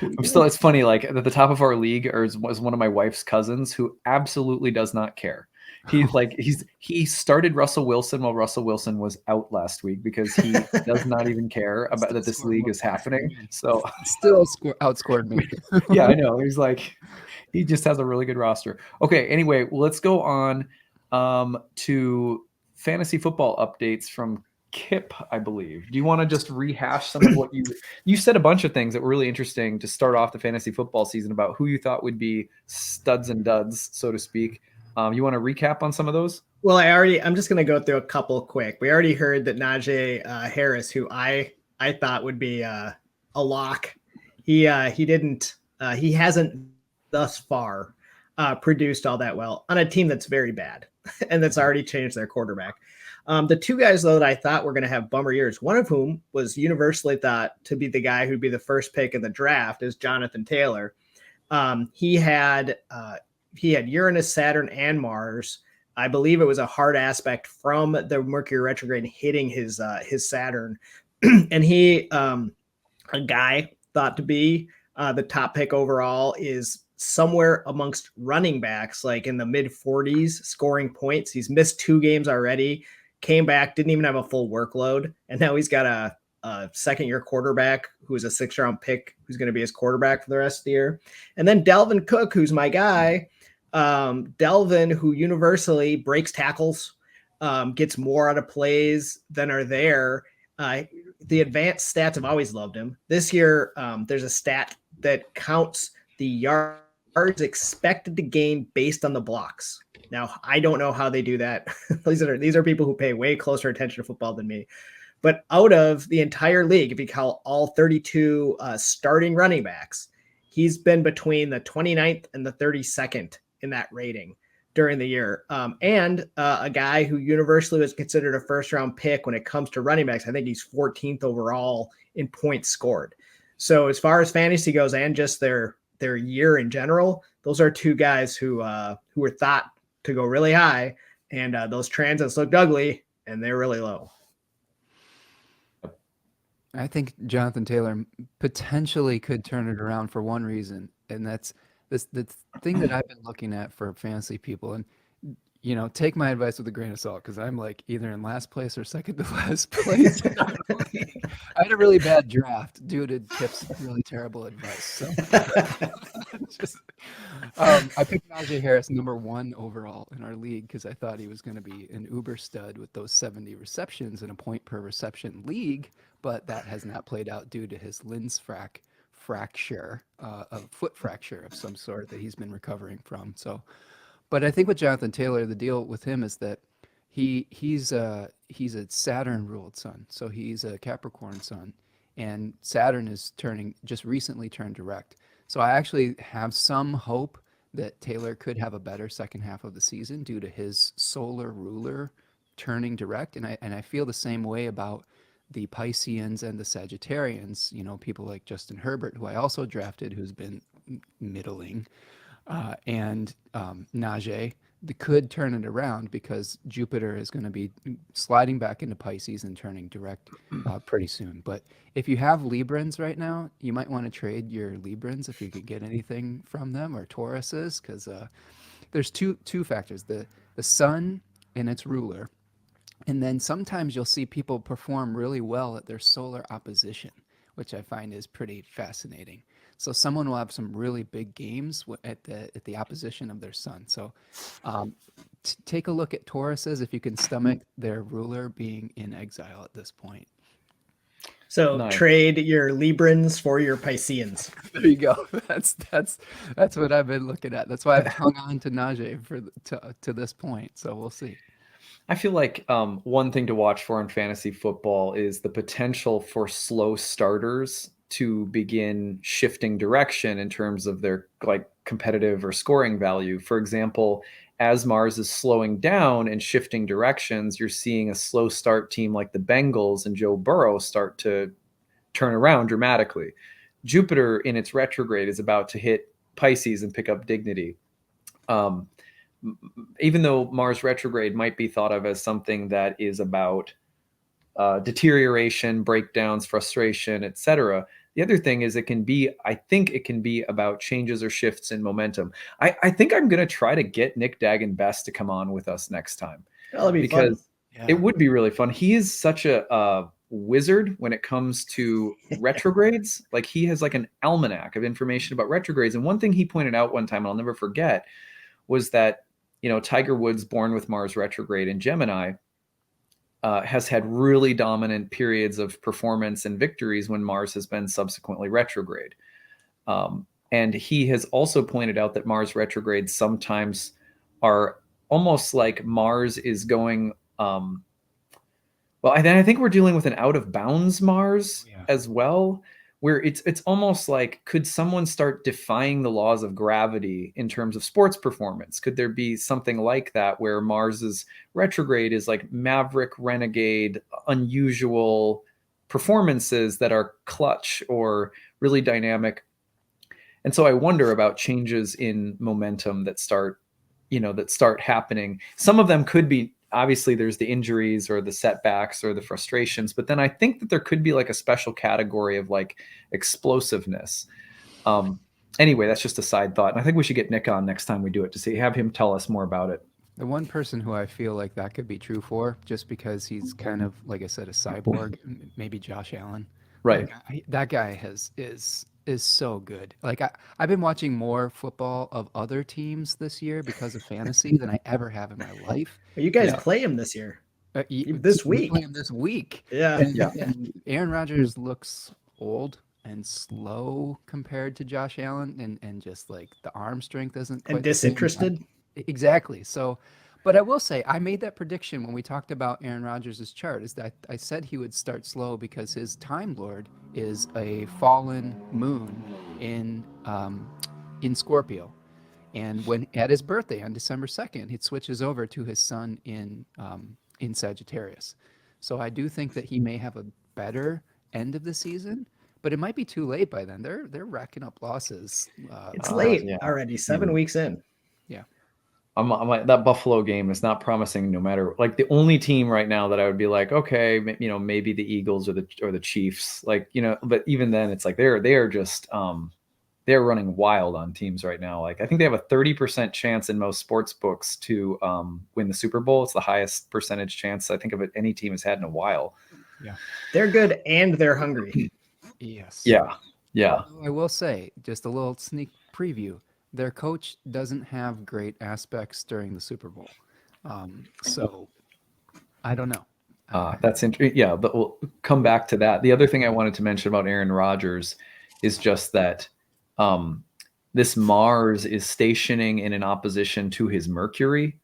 Speaker 1: It's funny. Like at the top of our league was one of my wife's cousins who absolutely does not care. He started Russell Wilson while Russell Wilson was out last week because he does not even care about that this league is happening. So
Speaker 2: still outscored me.
Speaker 1: Yeah, I know. He's like, he just has a really good roster. Okay. Anyway, let's go on to fantasy football updates from Kipp, I believe. Do you want to just rehash some of what you said a bunch of things that were really interesting to start off the fantasy football season about who you thought would be studs and duds, so to speak. You want to recap on some of those?
Speaker 3: Well, I'm just going to go through a couple quick. We already heard that Najee Harris, who I thought would be a lock. He hasn't thus far produced all that well on a team that's very bad and that's already changed their quarterback. The two guys, though, that I thought were going to have bummer years, one of whom was universally thought to be the guy who'd be the first pick in the draft, is Jonathan Taylor. He had Uranus, Saturn, and Mars. I believe it was a hard aspect from the Mercury retrograde hitting his Saturn. And he, a guy thought to be the top pick overall, is somewhere amongst running backs, like in the mid 40s, scoring points. He's missed 2 games already, came back, didn't even have a full workload. And now he's got a second-year quarterback who's a 6th-round pick who's going to be his quarterback for the rest of the year. And then Dalvin Cook, who's my guy. Dalvin, who universally breaks tackles, gets more out of plays than are there. The advanced stats have always loved him. This year, there's a stat that counts the yards expected to gain based on the blocks. Now, I don't know how they do that. These are people who pay way closer attention to football than me. But out of the entire league, if you call all 32 starting running backs, he's been between the 29th and the 32nd in that rating during the year. And a guy who universally was considered a first-round pick when it comes to running backs. I think he's 14th overall in points scored. So as far as fantasy goes and just their year in general, those are two guys who were thought to go really high, and those transits looked ugly, and they're really low.
Speaker 2: I think Jonathan Taylor potentially could turn it around for one reason, and that's the thing that I've been looking at for fantasy people. And take my advice with a grain of salt, because I'm like either in last place or second to last place. I had a really bad draft due to Kipp's really terrible advice. So I picked Najee Harris number 1 overall in our league because I thought he was going to be an uber stud with those 70 receptions in a point per reception league, but that has not played out due to his Linz fracture, a foot fracture of some sort that he's been recovering from. So, but I think with Jonathan Taylor, the deal with him is that He's a Saturn ruled sun, so he's a Capricorn sun, and Saturn is just recently turned direct. So I actually have some hope that Taylor could have a better second half of the season due to his solar ruler turning direct, and I feel the same way about the Pisceans and the Sagittarians. You know, people like Justin Herbert, who I also drafted, who's been middling, and Najee, they could turn it around because Jupiter is going to be sliding back into Pisces and turning direct pretty soon. But if you have Librans right now, you might want to trade your Librans if you could get anything from them, or Tauruses, because there's two factors: the sun and its ruler, and then sometimes you'll see people perform really well at their solar opposition, which I find is pretty fascinating. So someone will have some really big games at the opposition of their sun. So take a look at Tauruses if you can stomach their ruler being in exile at this point.
Speaker 3: So
Speaker 1: Nice.
Speaker 3: Trade your Librans for your Pisceans.
Speaker 2: There you go. That's what I've been looking at. That's why I've hung on to Najee to this point. So we'll see.
Speaker 1: I feel like one thing to watch for in fantasy football is the potential for slow starters to begin shifting direction in terms of their like competitive or scoring value. For example, as Mars is slowing down and shifting directions, you're seeing a slow start team like the Bengals and Joe Burrow start to turn around dramatically. Jupiter in its retrograde is about to hit Pisces and pick up dignity. Even though Mars retrograde might be thought of as something that is about deterioration, breakdowns, frustration, etc., the other thing is I think it can be about changes or shifts in momentum. I think I'm going to try to get Nick Dagan-Best to come on with us next time.
Speaker 3: That'll be
Speaker 1: because
Speaker 3: fun.
Speaker 1: it would be really fun. He is such a wizard when it comes to retrogrades. Like he has like an almanac of information about retrogrades. And one thing he pointed out one time, and I'll never forget, was that, you know, Tiger Woods, born with Mars retrograde in Gemini, has had really dominant periods of performance and victories when Mars has been subsequently retrograde. And he has also pointed out that Mars retrogrades sometimes are almost like Mars is going, well, I think we're dealing with an out of bounds Mars as well, where it's almost like, could someone start defying the laws of gravity in terms of sports performance? Could there be something like that where Mars's retrograde is like maverick, renegade, unusual performances that are clutch or really dynamic? And so I wonder about changes in momentum that start happening. Some of them could be, obviously there's the injuries or the setbacks or the frustrations, but then I think that there could be like a special category of like explosiveness. Anyway, that's just a side thought. And I think we should get Nick on next time we do it to have him tell us more about it.
Speaker 2: The one person who I feel like that could be true for, just because he's kind of, like I said, a cyborg, maybe Josh Allen.
Speaker 1: Right.
Speaker 2: That guy is so good. Like I've been watching more football of other teams this year because of fantasy than I ever have in my life.
Speaker 3: You guys play him this year. This week.
Speaker 2: Play him this week.
Speaker 3: Yeah.
Speaker 2: And Aaron Rodgers looks old and slow compared to Josh Allen, and just like the arm strength isn't quite
Speaker 3: and disinterested.
Speaker 2: Exactly. So, but I will say, I made that prediction when we talked about Aaron Rodgers' chart, is that I said he would start slow because his Time Lord is a fallen moon in Scorpio. And when at his birthday on December 2nd, it switches over to his sun in Sagittarius. So I do think that he may have a better end of the season, but it might be too late by then. They're racking up losses.
Speaker 3: It's late already, 7 weeks in.
Speaker 2: Yeah.
Speaker 1: I'm like, that Buffalo game is not promising. No matter, like, the only team right now that I would be like, okay, maybe the Eagles or the Chiefs, like, but even then it's like they're just they're running wild on teams right now. Like, I think they have a 30% chance in most sports books to win the Super Bowl. It's the highest percentage chance I think of it any team has had in a while.
Speaker 2: Yeah,
Speaker 3: they're good and they're hungry.
Speaker 2: Yes.
Speaker 1: Yeah.
Speaker 2: I will say, just a little sneak preview, their coach doesn't have great aspects during the Super Bowl. So I don't know.
Speaker 1: That's interesting. Yeah, but we'll come back to that. The other thing I wanted to mention about Aaron Rodgers is just that this Mars is stationing in an opposition to his Mercury,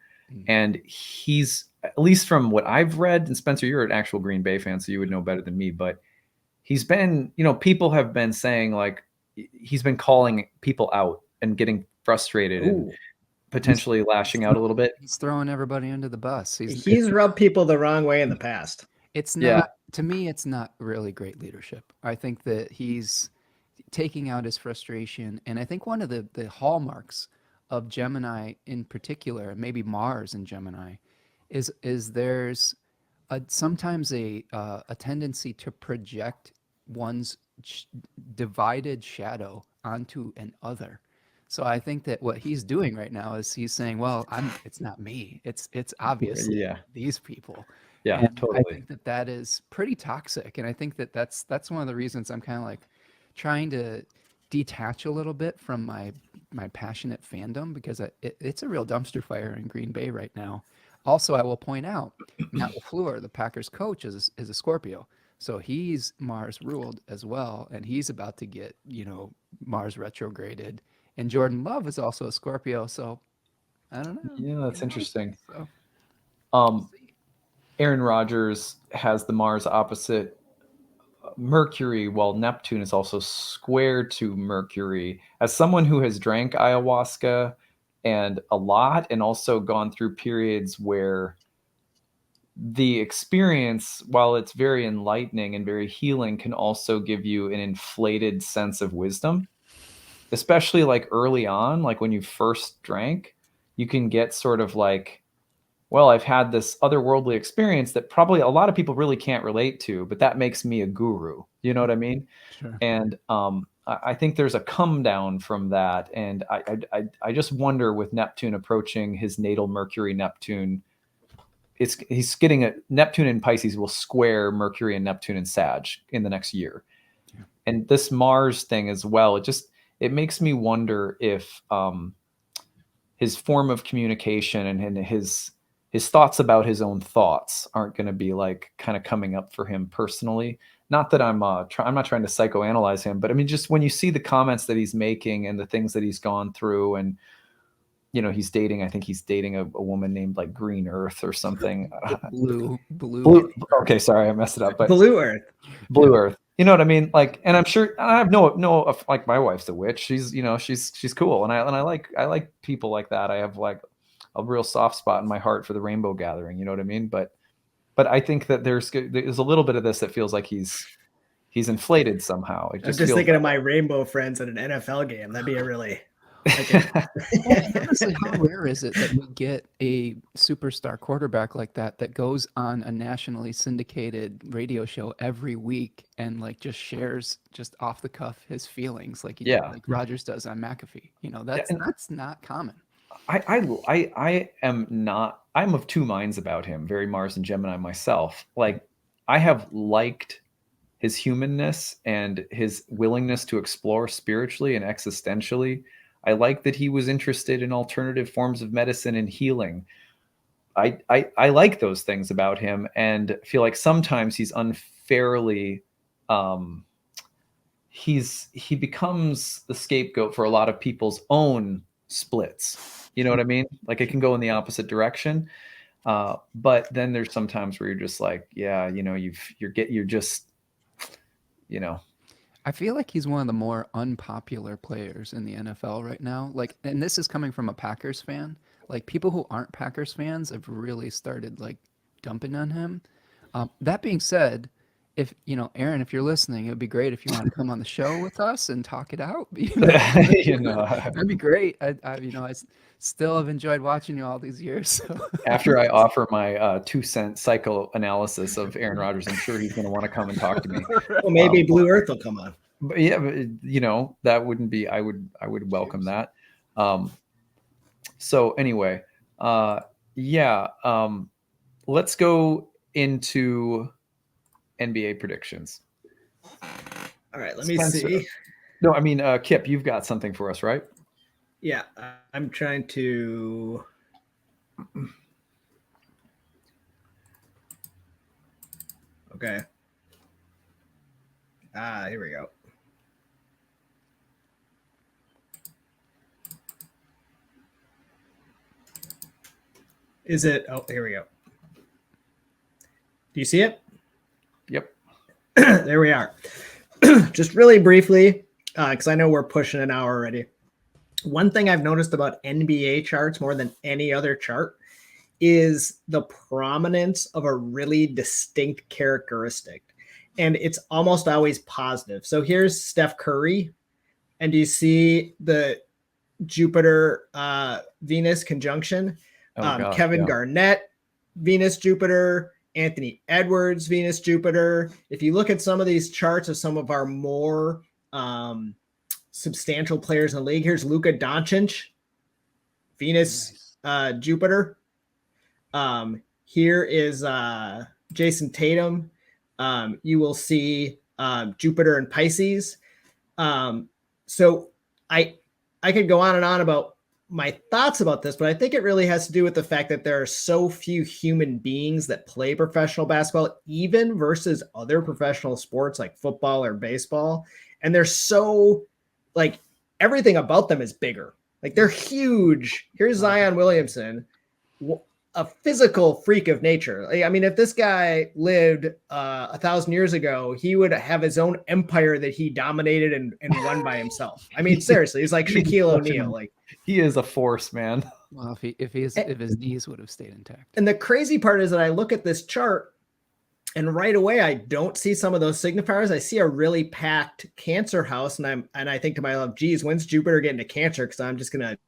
Speaker 1: and he's at least from what I've read, and Spencer, you're an actual Green Bay fan, so you would know better than me, but he's been, people have been saying like he's been calling people out and getting frustrated and potentially lashing out a little bit.
Speaker 2: He's throwing everybody under the bus.
Speaker 3: He's rubbed people the wrong way in the past.
Speaker 2: It's not, to me, it's not really great leadership. I think that he's taking out his frustration. And I think one of the hallmarks of Gemini in particular, maybe Mars in Gemini, is there's sometimes a tendency to project one's divided shadow onto an other. So I think that what he's doing right now is he's saying, well, it's not me. It's obviously these people.
Speaker 1: Yeah,
Speaker 2: and
Speaker 1: totally.
Speaker 2: I think that is pretty toxic. And I think that that's one of the reasons I'm kind of like trying to detach a little bit from my passionate fandom, because it's a real dumpster fire in Green Bay right now. Also, I will point out, Matt LaFleur, the Packers coach, is a Scorpio. So he's Mars ruled as well, and he's about to get, Mars retrograded. And Jordan Love is also a Scorpio, so I don't know.
Speaker 1: Yeah, that's interesting.
Speaker 2: So,
Speaker 1: Aaron Rodgers has the Mars opposite Mercury, while Neptune is also square to Mercury. As someone who has drank ayahuasca and a lot, and also gone through periods where the experience, while it's very enlightening and very healing, can also give you an inflated sense of wisdom, especially like early on, like when you first drank, you can get sort of like, well, I've had this otherworldly experience that probably a lot of people really can't relate to, but that makes me a guru. You know what I mean?
Speaker 2: Sure.
Speaker 1: And I think there's a come down from that. And I just wonder, with Neptune approaching his natal Mercury Neptune, he's getting a Neptune in Pisces will square Mercury and Neptune in Sag in the next year. Yeah. And this Mars thing as well, it makes me wonder if his form of communication and his thoughts about his own thoughts aren't going to be like kind of coming up for him personally. Not that I'm not trying to psychoanalyze him, but I mean, just when you see the comments that he's making and the things that he's gone through, and he's dating a woman named like Green Earth or something.
Speaker 2: Blue.
Speaker 1: Okay, sorry, I messed it up. But
Speaker 3: Blue Earth.
Speaker 1: Earth. You know what I mean? Like, and I'm sure I have no, like my wife's a witch. She's, she's cool. And I like people like that. I have like a real soft spot in my heart for the Rainbow Gathering. You know what I mean? But I think that there's a little bit of this that feels like he's inflated somehow.
Speaker 3: I'm just thinking of my rainbow friends at an NFL game. That'd be a really
Speaker 2: honestly, how rare is it that we get a superstar quarterback like that goes on a nationally syndicated radio show every week and like just shares just off the cuff his feelings like Rodgers does on McAfee? That's not common.
Speaker 1: I'm of two minds about him, very Mars and Gemini myself. Like, I have liked his humanness and his willingness to explore spiritually and existentially. I like that he was interested in alternative forms of medicine and healing. I like those things about him, and feel like sometimes he's unfairly, he becomes the scapegoat for a lot of people's own splits. You know what I mean? Like, it can go in the opposite direction. But then there's sometimes where you're just like, yeah, you're just.
Speaker 2: I feel like he's one of the more unpopular players in the NFL right now. Like, and this is coming from a Packers fan. Like, people who aren't Packers fans have really started like dumping on him. That being said, if Aaron, if you're listening, it would be great if you want to come on the show with us and talk it out. That'd be great. I still have enjoyed watching you all these years. So.
Speaker 1: After I offer my 2-cent psychoanalysis of Aaron Rodgers, I'm sure he's going to want to come and talk to me.
Speaker 3: Well, maybe Blue Earth will come on.
Speaker 1: But yeah, that wouldn't be. I would welcome that. So anyway, let's go into NBA predictions.
Speaker 3: All right, let me see.
Speaker 1: No, I mean, Kipp, you've got something for us, right?
Speaker 3: Yeah, I'm trying to. Okay. Here we go. Is it? Oh, here we go. Do you see it?
Speaker 1: Yep.
Speaker 3: There we are. Just really briefly, because I know we're pushing an hour already. One thing I've noticed about NBA charts more than any other chart is the prominence of a really distinct characteristic. And it's almost always positive. So here's Steph Curry. And do you see the Jupiter Venus conjunction? Kevin Garnett, Venus Jupiter, Anthony Edwards, Venus Jupiter. If you look at some of these charts of some of our more substantial players in the league, here's Luka Doncic, Venus Jupiter. Here is Jason Tatum. You will see Jupiter and Pisces. So I could go on and on about my thoughts about this, but I think it really has to do with the fact that there are so few human beings that play professional basketball, even versus other professional sports like football or baseball. And they're so, like, everything about them is bigger. Like, they're huge. Here's Zion Williamson, a physical freak of nature. I mean, if this guy lived 1,000 years ago, he would have his own empire that he dominated and won by himself. I mean, seriously, he's like Shaquille O'Neal. Like,
Speaker 1: he is a force, man.
Speaker 2: Well, if his knees would have stayed intact.
Speaker 3: And the crazy part is that I look at this chart, and right away I don't see some of those signifiers. I see a really packed Cancer house, and I think to myself, geez, when's Jupiter getting to Cancer? Because I'm just gonna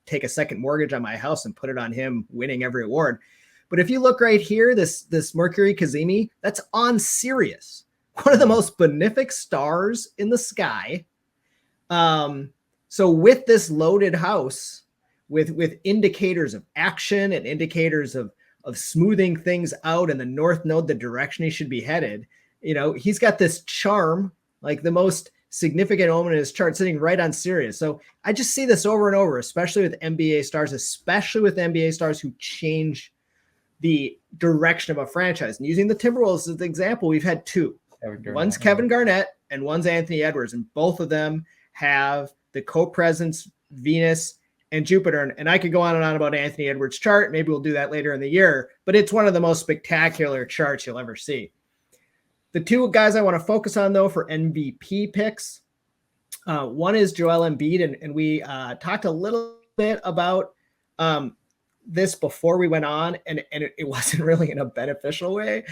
Speaker 3: take a second mortgage on my house and put it on him winning every award. But if you look right here, this Mercury Cazimi, that's on Sirius, one of the most benefic stars in the sky. So with this loaded house, with indicators of action and indicators of smoothing things out in the North Node, the direction he should be headed, he's got this charm, like the most significant omen in his chart, sitting right on Sirius. So I just see this over and over, especially with NBA stars who change the direction of a franchise. And using the Timberwolves as the example, we've had two. One's Kevin Garnett and one's Anthony Edwards, and both of them have the co-presence Venus and Jupiter. And I could go on and on about Anthony Edwards' chart. Maybe we'll do that later in the year, but it's one of the most spectacular charts you'll ever see. The two guys I want to focus on, though, for MVP picks, one is Joel Embiid, and we talked a little bit about this before we went on, and it wasn't really in a beneficial way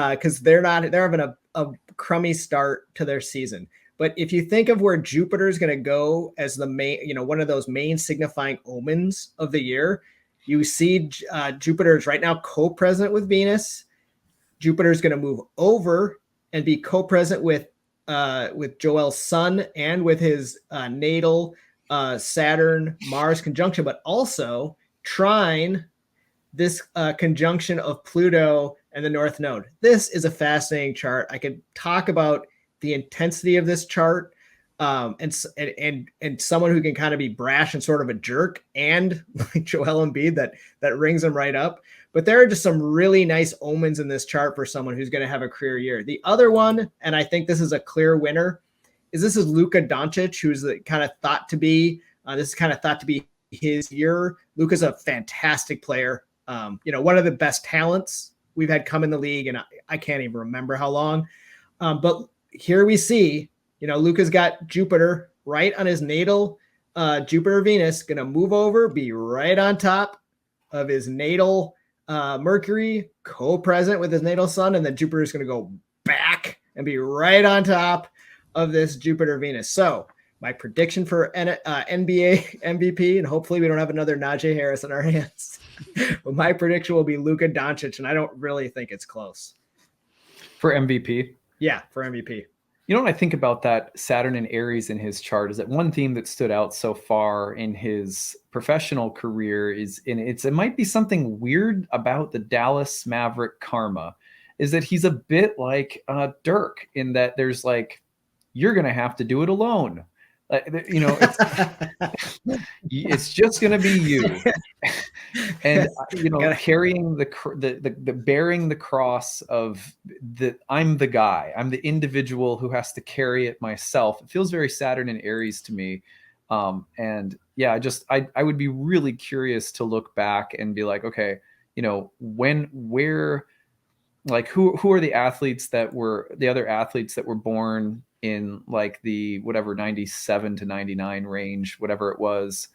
Speaker 3: because they're having a crummy start to their season. But if you think of where Jupiter is going to go as the main, one of those main signifying omens of the year, you see Jupiter is right now co-present with Venus. Jupiter is going to move over and be co-present with Joel's sun and with his natal Saturn Mars conjunction, but also trine this conjunction of Pluto and the North Node. This is a fascinating chart. I could talk about the intensity of this chart and someone who can kind of be brash and sort of a jerk, and like Joel Embiid that rings him right up. But there are just some really nice omens in this chart for someone who's going to have a career year. The other one, and I think this is a clear winner, is Luka Doncic, who's kind of thought to be his year. Luka's a fantastic player. One of the best talents we've had come in the league, and I can't even remember how long. But here we see, Luka's got Jupiter right on his natal Jupiter Venus, going to move over, be right on top of his natal Mercury, co-present with his natal sun, and then Jupiter is going to go back and be right on top of this Jupiter Venus. So my prediction for NBA MVP, and hopefully we don't have another Najee Harris in our hands, but my prediction will be Luka Doncic, and I don't really think it's close.
Speaker 1: For MVP?
Speaker 3: Yeah, for MVP.
Speaker 1: What I think about that Saturn and Aries in his chart is that one theme that stood out so far in his professional career it might be something weird about the Dallas Maverick karma, is that he's a bit like Dirk in that there's like, you're going to have to do it alone. It's just going to be you. And carrying the bearing the cross of I'm the guy, I'm the individual who has to carry it myself. It feels very Saturn and Aries to me. And yeah, I would be really curious to look back and be like, okay, where like who are the athletes that were the other athletes that were born in like the whatever 97 to 99 range, whatever it was,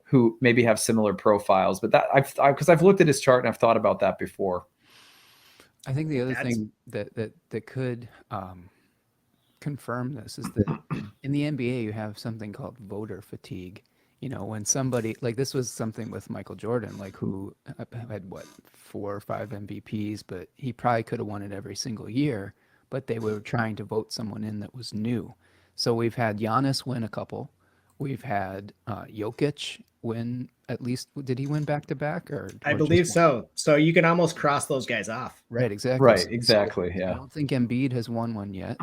Speaker 1: who maybe have similar profiles. But that because I've looked at his chart and I've thought about that before.
Speaker 2: I think the other thing that could confirm this is that in the NBA you have something called voter fatigue. You know, when somebody like this was something with Michael Jordan, like who had what 4 or 5 MVPs, but he probably could have won it every single year. But they were trying to vote someone in that was new. So we've had Giannis win a couple. We've had Jokic win at least. Did he win back to back or
Speaker 3: I believe so. So you can almost cross those guys off.
Speaker 2: Right, exactly.
Speaker 1: Right, exactly.
Speaker 2: So
Speaker 1: yeah.
Speaker 2: I don't think Embiid has won one yet.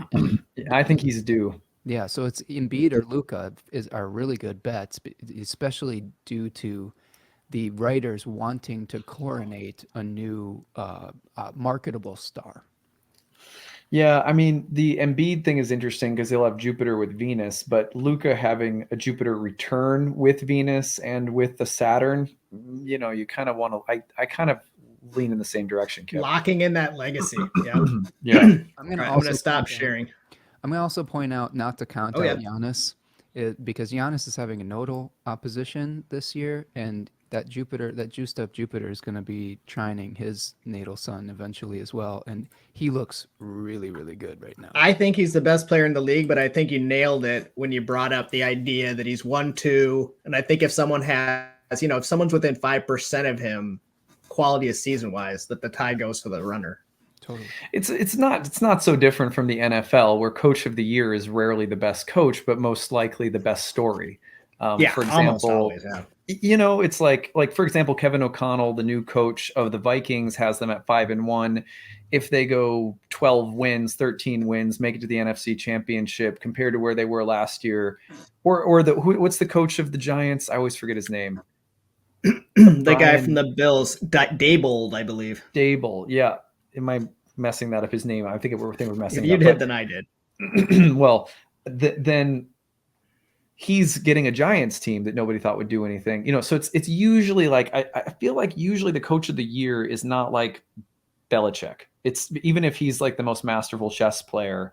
Speaker 1: I think he's due.
Speaker 2: Yeah, so it's Embiid or Luka are really good bets, especially due to the writers wanting to coronate a new marketable star.
Speaker 1: Yeah, I mean, the Embiid thing is interesting because he'll have Jupiter with Venus, but Luca having a Jupiter return with Venus and with the Saturn, you know, you kind of want to, I kind of lean in the same direction, Kipp.
Speaker 3: Locking in that legacy. Yeah.
Speaker 1: Yeah.
Speaker 3: I'm going to stop sharing.
Speaker 2: I'm going to also point out not to count out Giannis because Giannis is having a nodal opposition this year, and that Jupiter, that juiced up Jupiter is going to be trining his natal sun eventually as well. And he looks really, really good right now.
Speaker 3: I think he's the best player in the league, but I think you nailed it when you brought up the idea that he's 1-2. And I think if someone has, you know, if someone's within 5% of him, quality of season wise, that the tie goes for the runner.
Speaker 2: Totally.
Speaker 1: It's not so different from the NFL where coach of the year is rarely the best coach, but most likely the best story. For example,
Speaker 3: always,
Speaker 1: you know, it's like for example, Kevin O'Connell, the new coach of the Vikings, has them at 5-1. If they go 12 wins, 13 wins, make it to the NFC Championship compared to where they were last year, or what's the coach of the Giants? I always forget his name.
Speaker 3: The guy from the Bills, Daboll, I believe.
Speaker 1: Daboll, yeah. Am I messing that up? His name? I think we're messing.
Speaker 3: If you did, then I did.
Speaker 1: Well, then he's getting a Giants team that nobody thought would do anything. You know, so it's usually like I feel like usually the coach of the year is not like Belichick. It's even if he's like the most masterful chess player,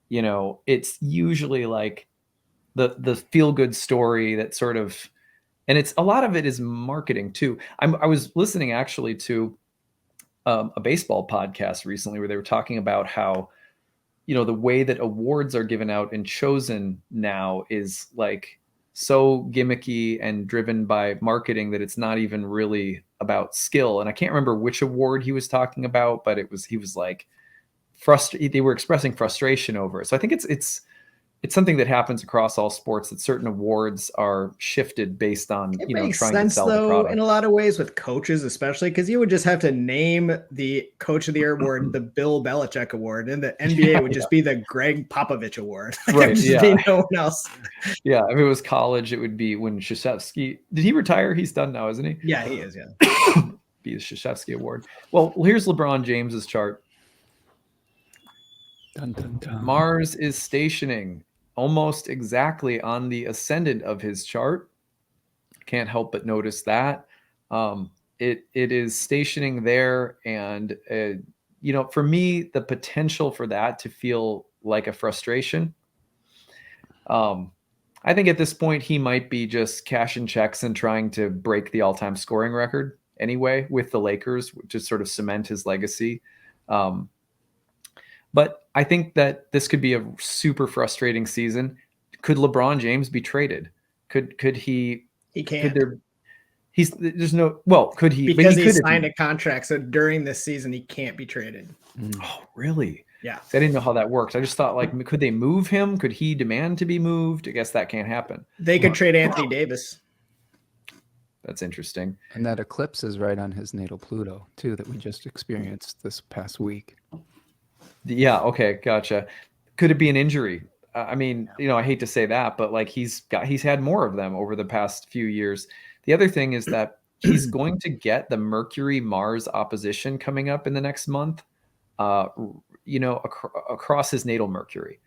Speaker 1: you know, it's usually like the feel good story that sort of, and it's a lot of it is marketing too. I was listening actually to a baseball podcast recently where they were talking about how, you know, the way that awards are given out and chosen now is like so gimmicky and driven by marketing that it's not even really about skill. And I can't remember which award he was talking about, but he was like frustrated. They were expressing frustration over it. So I think it's something that happens across all sports, that certain awards are shifted based on,
Speaker 3: it
Speaker 1: you know,
Speaker 3: makes
Speaker 1: trying
Speaker 3: sense,
Speaker 1: to sell
Speaker 3: though,
Speaker 1: the product.
Speaker 3: in a lot of ways with coaches, especially because you would just have to name the Coach of the Year award the Bill Belichick Award, and the NBA would just be the Greg Popovich Award.
Speaker 1: Right? Yeah.
Speaker 3: Be no one else.
Speaker 1: Yeah. If it was college, it would be when Krzyzewski did he retire? He's done now, isn't he?
Speaker 3: Yeah, he is. Yeah.
Speaker 1: Be the Krzyzewski Award. Well, here's LeBron James's chart.
Speaker 2: Dun, dun, dun.
Speaker 1: Mars is stationing almost exactly on the ascendant of his chart. Can't help but notice that. It is stationing there, and you know, for me, the potential for that to feel like a frustration. I think at this point he might be just cashing checks and trying to break the all-time scoring record anyway with the Lakers to sort of cement his legacy. But I think that this could be a super frustrating season. Could LeBron James be traded? Could he?
Speaker 3: He can't.
Speaker 1: Could he?
Speaker 3: Because he signed a contract, so during this season he can't be traded.
Speaker 1: Oh, really?
Speaker 3: Yeah.
Speaker 1: So I didn't know how that works. I just thought, like, could they move him? Could he demand to be moved? I guess that can't happen.
Speaker 3: They could trade Anthony Davis.
Speaker 1: That's interesting.
Speaker 2: And that eclipse is right on his natal Pluto too, that we just experienced this past week.
Speaker 1: Yeah. Okay. Gotcha. Could it be an injury? I mean, you know, I hate to say that, but like he's had more of them over the past few years. The other thing is that he's going to get the Mercury-Mars opposition coming up in the next month, you know, across his natal Mercury.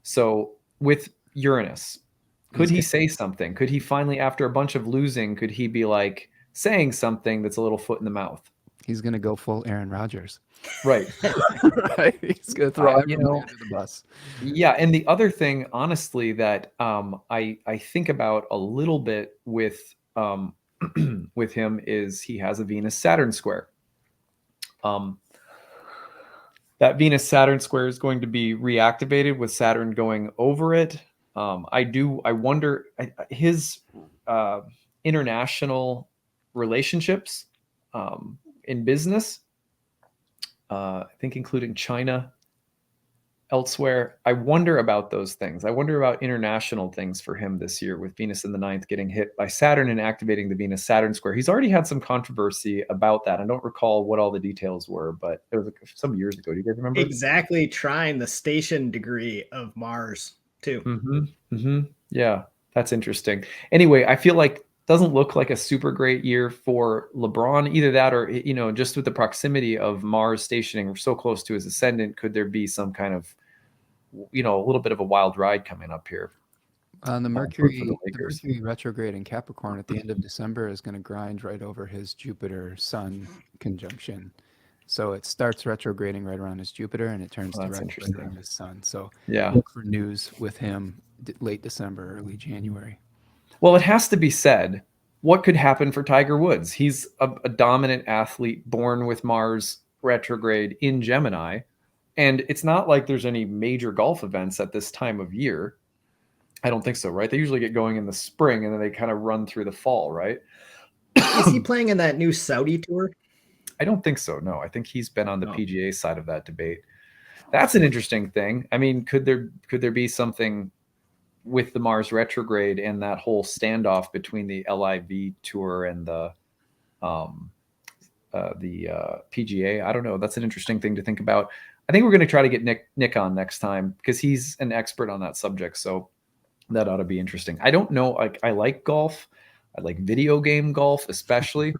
Speaker 1: So with Uranus, could he say something? Could he finally, after a bunch of losing, could he be like saying something that's a little foot in the mouth?
Speaker 2: He's going to go full Aaron Rodgers.
Speaker 1: Right.
Speaker 2: Right? He's going to throw
Speaker 1: You
Speaker 2: everybody
Speaker 1: know,
Speaker 2: under the bus.
Speaker 1: yeah, and the other thing, honestly, that I think about a little bit with with him is he has a Venus Saturn square. That Venus Saturn square is going to be reactivated with Saturn going over it. I wonder his international relationships in business. I think including China, elsewhere. I wonder about those things. I wonder about international things for him this year with Venus in the ninth getting hit by Saturn and activating the Venus Saturn square. He's already had some controversy about that. I don't recall what all the details were, but it was some years ago. Do you guys remember?
Speaker 3: Exactly, trying the station degree of Mars too.
Speaker 1: Yeah, that's interesting. Anyway, I feel like doesn't look like a super great year for LeBron. Either that or, just with the proximity of Mars stationing so close to his ascendant, could there be some kind of, a little bit of a wild ride coming up here?
Speaker 2: The
Speaker 1: for
Speaker 2: Mercury,
Speaker 1: the
Speaker 2: the
Speaker 1: Lakers.
Speaker 2: Mercury retrograde in Capricorn at the end of December is going to grind right over his Jupiter-Sun conjunction. So it starts retrograding right around his Jupiter, and it turns to
Speaker 1: That's
Speaker 2: retrograde
Speaker 1: interesting.
Speaker 2: around his Sun. So
Speaker 1: Yeah.
Speaker 2: look for news with him late December, early January.
Speaker 1: Well, it has to be said, what could happen for Tiger Woods? He's a dominant athlete born with Mars retrograde in Gemini. And it's not like there's any major golf events at this time of year. I don't think so, right? They usually get going in the spring and then they kind of run through the fall, right?
Speaker 3: Is he playing in that new Saudi tour?
Speaker 1: I don't think so. No, I think he's been on the PGA side of that debate. That's an interesting thing. I mean, could there be something with the Mars retrograde and that whole standoff between the LIV tour and the PGA? I don't know. That's an interesting thing to think about. I think we're going to try to get Nick on next time because he's an expert on that subject. So that ought to be interesting. I don't know. Like, I like golf. I like video game golf, especially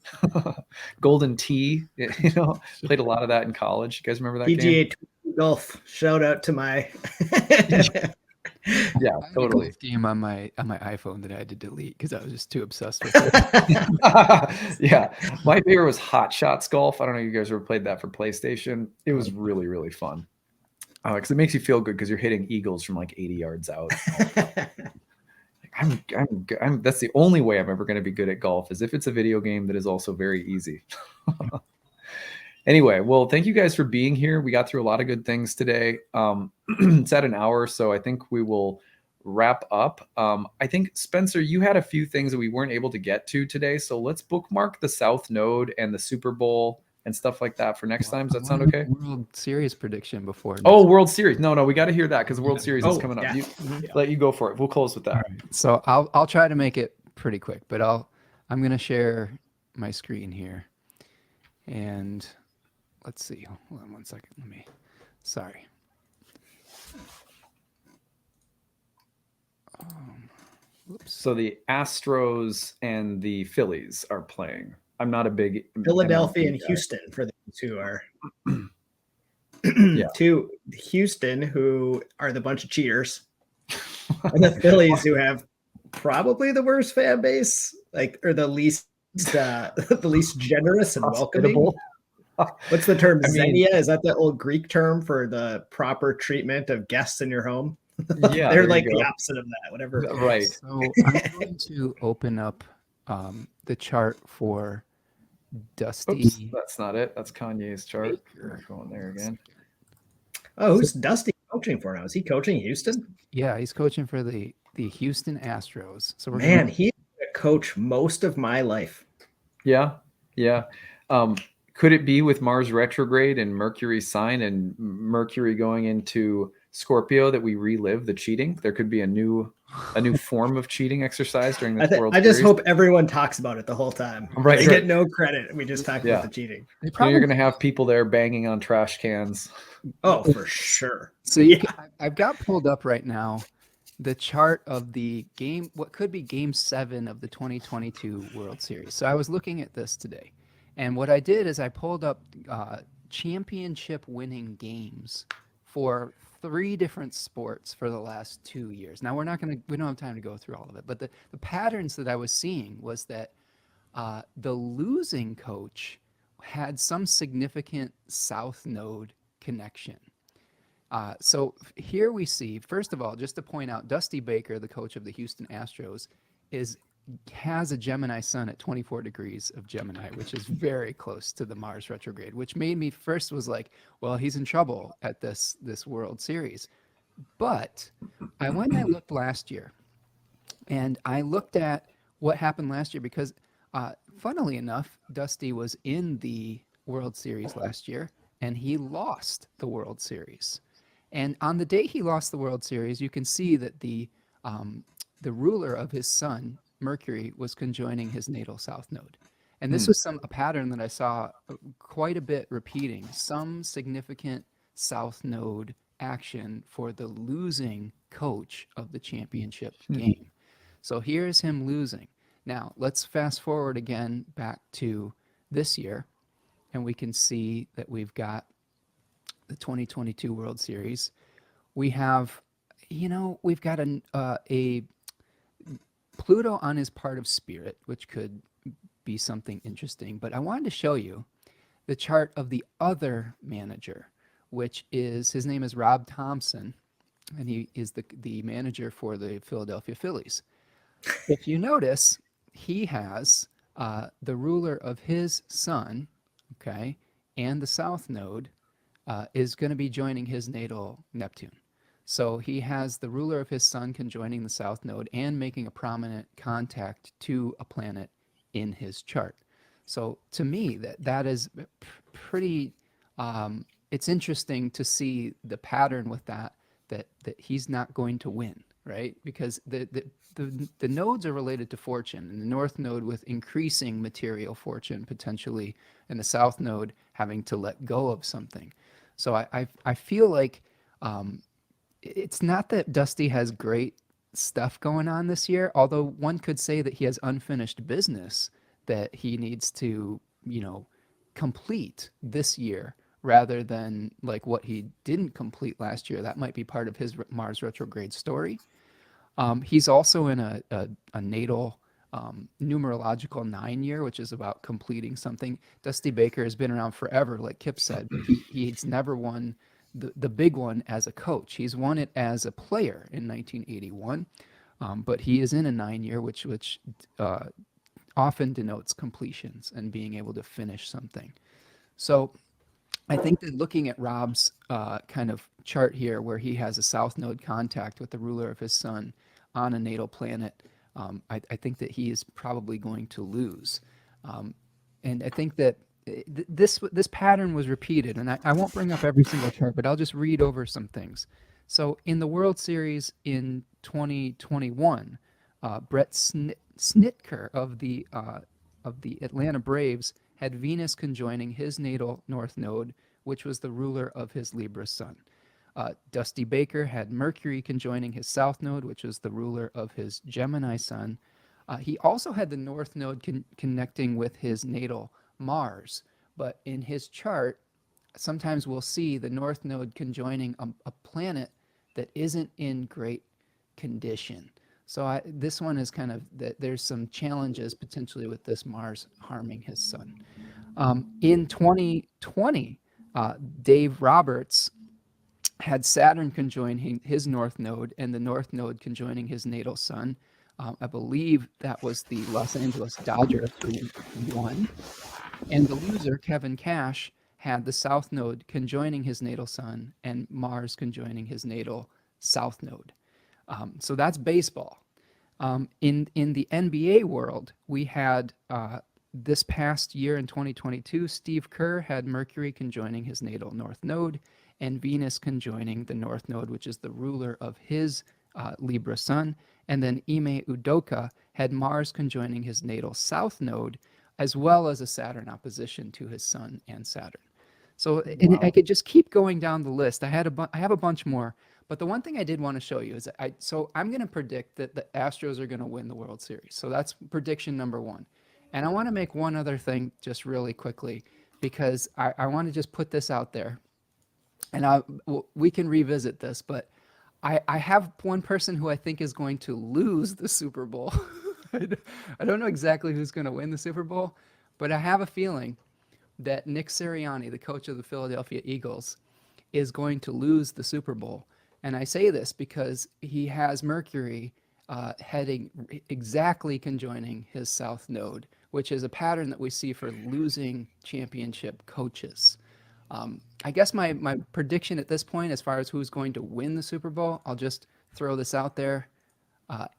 Speaker 1: Golden Tee. Played a lot of that in college. You guys remember that
Speaker 3: PGA
Speaker 1: game?
Speaker 3: Golf. Shout out to my.
Speaker 1: Yeah, totally.
Speaker 2: I had a game on my iPhone that I had to delete because I was just too obsessed with it.
Speaker 1: Yeah, my favorite was Hot Shots Golf. I don't know if you guys ever played that for PlayStation. It was really, really fun because it makes you feel good because you're hitting eagles from like 80 yards out. That's the only way I'm ever going to be good at golf is if it's a video game that is also very easy. Anyway, well, thank you guys for being here. We got through a lot of good things today. It's at an hour, so I think we will wrap up. I think, Spencer, you had a few things that we weren't able to get to today, so let's bookmark the South Node and the Super Bowl and stuff like that for next time. Does that sound okay?
Speaker 2: World Series prediction before.
Speaker 1: World Series. No, we got to hear that because the World Series is coming up.
Speaker 3: Yeah.
Speaker 1: Let you go for it. We'll close with that.
Speaker 2: All right. So I'll try to make it pretty quick, but I'm going to share my screen here. And let's see. Hold on one second. Sorry. Whoops.
Speaker 1: So the Astros and the Phillies are playing. I'm not a big
Speaker 3: Philadelphia and Houston for the two are.
Speaker 1: Yeah.
Speaker 3: To Houston, who are the bunch of cheaters, and the Phillies, who have probably the worst fan base, or the least generous and welcoming. What's the term? Xenia? Is that the old Greek term for the proper treatment of guests in your home?
Speaker 1: Yeah,
Speaker 3: they're like the opposite of that. Whatever.
Speaker 1: Right.
Speaker 2: So I'm going to open up the chart for Dusty.
Speaker 3: Oops,
Speaker 1: that's not it. That's Kanye's chart. Going there again.
Speaker 3: Oh, who's Dusty coaching for now? Is he coaching Houston?
Speaker 2: Yeah, he's coaching for the Houston Astros. So
Speaker 3: he's a coach most of my life.
Speaker 1: Yeah. Could it be with Mars retrograde and Mercury sign and Mercury going into Scorpio that we relive the cheating? There could be a new form of cheating exercise during this World Series.
Speaker 3: I just hope everyone talks about it the whole time.
Speaker 1: Right.
Speaker 3: They get no credit. We just talk about the cheating.
Speaker 1: You're going to have people there banging on trash cans.
Speaker 3: Oh, for sure.
Speaker 2: So I've got pulled up right now the chart of the game, what could be Game 7 of the 2022 World Series. So I was looking at this today. And what I did is I pulled up championship winning games for 3 different sports for the last 2 years. Now we don't have time to go through all of it, but the patterns that I was seeing was that the losing coach had some significant south node connection. So here we see, first of all, just to point out, Dusty Baker, the coach of the Houston Astros, has a Gemini sun at 24 degrees of Gemini, which is very close to the Mars retrograde, which made me first was like, well, he's in trouble at this World Series. But I went and I looked last year, and I looked at what happened last year because, funnily enough, Dusty was in the World Series last year, and he lost the World Series. And on the day he lost the World Series, you can see that the ruler of his sun, Mercury, was conjoining his natal south node. And this was a pattern that I saw quite a bit repeating, some significant south node action for the losing coach of the championship game. So here's him losing. Now, let's fast forward again back to this year, and we can see that we've got the 2022 World Series. We have, we've got a Pluto on his part of Spirit, which could be something interesting. But I wanted to show you the chart of the other manager, which is, his name is Rob Thompson, and he is the manager for the Philadelphia Phillies. If you notice, he has the ruler of his sun, okay, and the south node is going to be joining his natal Neptune. So he has the ruler of his sun conjoining the south node and making a prominent contact to a planet in his chart. So to me, that is pretty, it's interesting to see the pattern with that he's not going to win, right? Because the nodes are related to fortune, and the north node with increasing material fortune potentially, and the south node having to let go of something. So I feel like it's not that Dusty has great stuff going on this year, although one could say that he has unfinished business that he needs to, complete this year rather than like what he didn't complete last year. That might be part of his Mars retrograde story. He's also in a natal numerological 9 year, which is about completing something. Dusty Baker has been around forever, like Kipp said, but he's never won the big one as a coach. He's won it as a player in 1981, but he is in a 9 year, which often denotes completions and being able to finish something. So I think that looking at Rob's kind of chart here, where he has a south node contact with the ruler of his sun on a natal planet, I think that he is probably going to lose. And I think that this pattern was repeated, and I won't bring up every single chart, but I'll just read over some things. So in the World Series in 2021, Brett Snitker of the Atlanta Braves had Venus conjoining his natal north node, which was the ruler of his Libra sun. Dusty Baker had Mercury conjoining his south node, which was the ruler of his Gemini sun. He also had the north node connecting with his natal Mars, but in his chart, sometimes we'll see the north node conjoining a planet that isn't in great condition. So this one is kind of that there's some challenges potentially with this Mars harming his sun. In 2020, Dave Roberts had Saturn conjoining his north node and the north node conjoining his natal sun. I believe that was the Los Angeles Dodgers who won. And the loser, Kevin Cash, had the south node conjoining his natal sun and Mars conjoining his natal south node. So that's baseball. In the NBA world, we had this past year in 2022, Steve Kerr had Mercury conjoining his natal north node and Venus conjoining the north node, which is the ruler of his Libra sun. And then Ime Udoka had Mars conjoining his natal south node, as well as a Saturn opposition to his sun and Saturn. So and I could just keep going down the list. I have a bunch more, but the one thing I did want to show you is I'm going to predict that the Astros are going to win the World Series. So that's prediction number one. And I want to make one other thing just really quickly, because I want to just put this out there, and we can revisit this, but I have one person who I think is going to lose the Super Bowl. I don't know exactly who's going to win the Super Bowl, but I have a feeling that Nick Sirianni, the coach of the Philadelphia Eagles, is going to lose the Super Bowl. And I say this because he has Mercury heading exactly conjoining his south node, which is a pattern that we see for losing championship coaches. I guess my prediction at this point, as far as who's going to win the Super Bowl, I'll just throw this out there.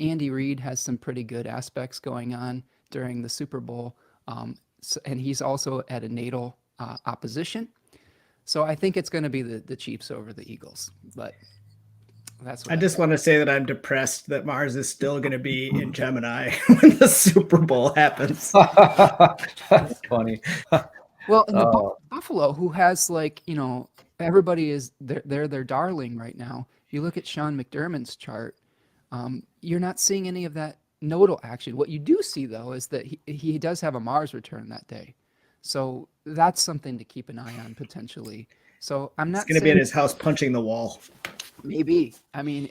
Speaker 2: Andy Reid has some pretty good aspects going on during the Super Bowl, and he's also at a natal opposition. So I think it's going to be the Chiefs over the Eagles, but that's what
Speaker 3: I just want to say that I'm depressed that Mars is still going to be in Gemini when the Super Bowl happens.
Speaker 1: That's funny.
Speaker 2: Well, and Buffalo, who has everybody is they're their darling right now. If you look at Sean McDermott's chart, you're not seeing any of that nodal action. What you do see though is that he does have a Mars return that day, so that's something to keep an eye on potentially. So I'm not.
Speaker 3: He's going to be in his house punching the wall.
Speaker 2: Maybe. I mean,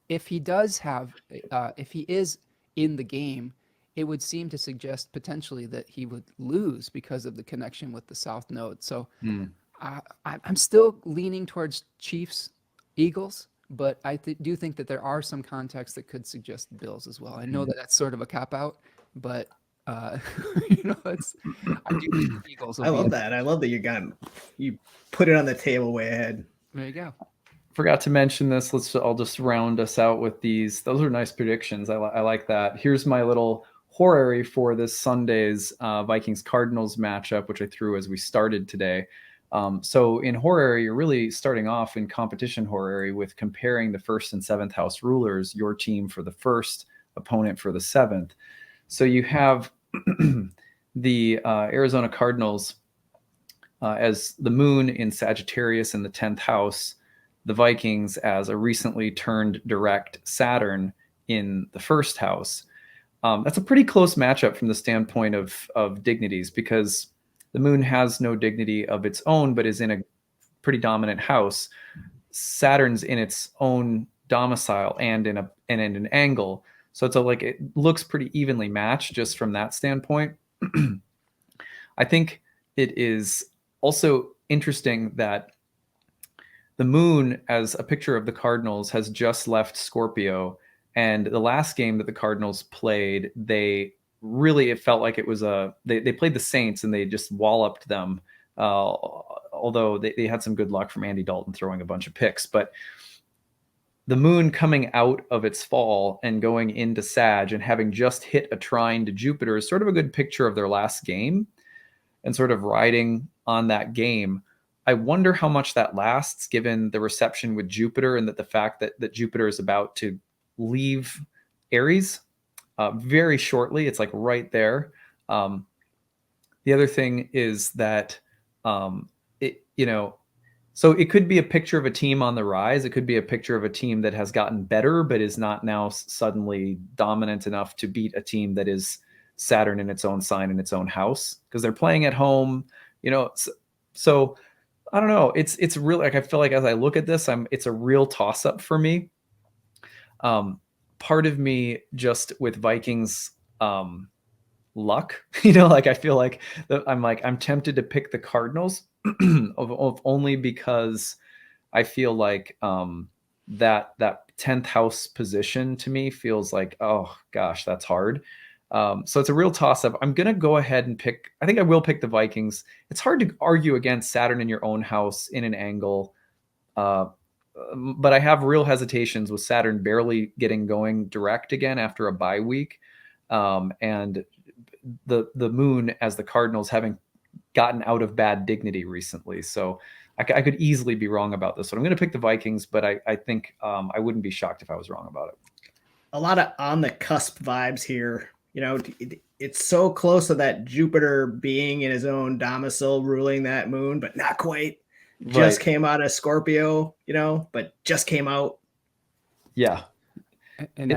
Speaker 2: if he does have, if he is in the game, it would seem to suggest potentially that he would lose because of the connection with the South Node. So I'm still leaning towards Chiefs, Eagles, but I do think that there are some contexts that could suggest Bills as well. I know that that's sort of a cop out, but I do think Eagles.
Speaker 3: I love that. I love that you put it on the table way ahead.
Speaker 2: There you go.
Speaker 1: Forgot to mention this. I'll just round us out with these. Those are nice predictions. I like that. Here's my little horary for this Sunday's Vikings Cardinals matchup, which I threw as we started today. So in horary, you're really starting off in competition horary with comparing the 1st and 7th house rulers, your team for the 1st, opponent for the 7th. So you have the Arizona Cardinals as the moon in Sagittarius in the 10th house, the Vikings as a recently turned direct Saturn in the 1st house. That's a pretty close matchup from the standpoint of dignities, because the moon has no dignity of its own, but is in a pretty dominant house. Saturn's in its own domicile and in an angle. So it looks pretty evenly matched just from that standpoint. I think it is also interesting that the moon, as a picture of the Cardinals, has just left Scorpio. And the last game that the Cardinals played, it felt like it was they played the Saints and they just walloped them. Although they had some good luck from Andy Dalton throwing a bunch of picks. But the moon coming out of its fall and going into Sag and having just hit a trine to Jupiter is sort of a good picture of their last game and sort of riding on that game. I wonder how much that lasts, given the reception with Jupiter and the fact that Jupiter is about to leave Aries very shortly. It's like right there. The other thing is that so it could be a picture of a team on the rise. It could be a picture of a team that has gotten better, but is not now suddenly dominant enough to beat a team that is Saturn in its own sign, in its own house, because they're playing at home, so I don't know. It's really, I feel like as I look at this, it's a real toss up for me. Part of me, just with Vikings luck, I feel like I'm tempted to pick the Cardinals of only because I feel like that 10th house position to me feels like, oh gosh, that's hard. So it's a real toss up. I'm going to go ahead and I think I will pick the Vikings. It's hard to argue against Saturn in your own house in an angle. But I have real hesitations with Saturn barely getting going direct again after a bye week. And the moon as the Cardinals having gotten out of bad dignity recently. So I could easily be wrong about this. So I'm going to pick the Vikings, but I think I wouldn't be shocked if I was wrong about it.
Speaker 3: A lot of on the cusp vibes here. It's so close to that Jupiter being in his own domicile, ruling that moon, but not quite. Just came out of Scorpio, but just came out. Yeah.
Speaker 2: And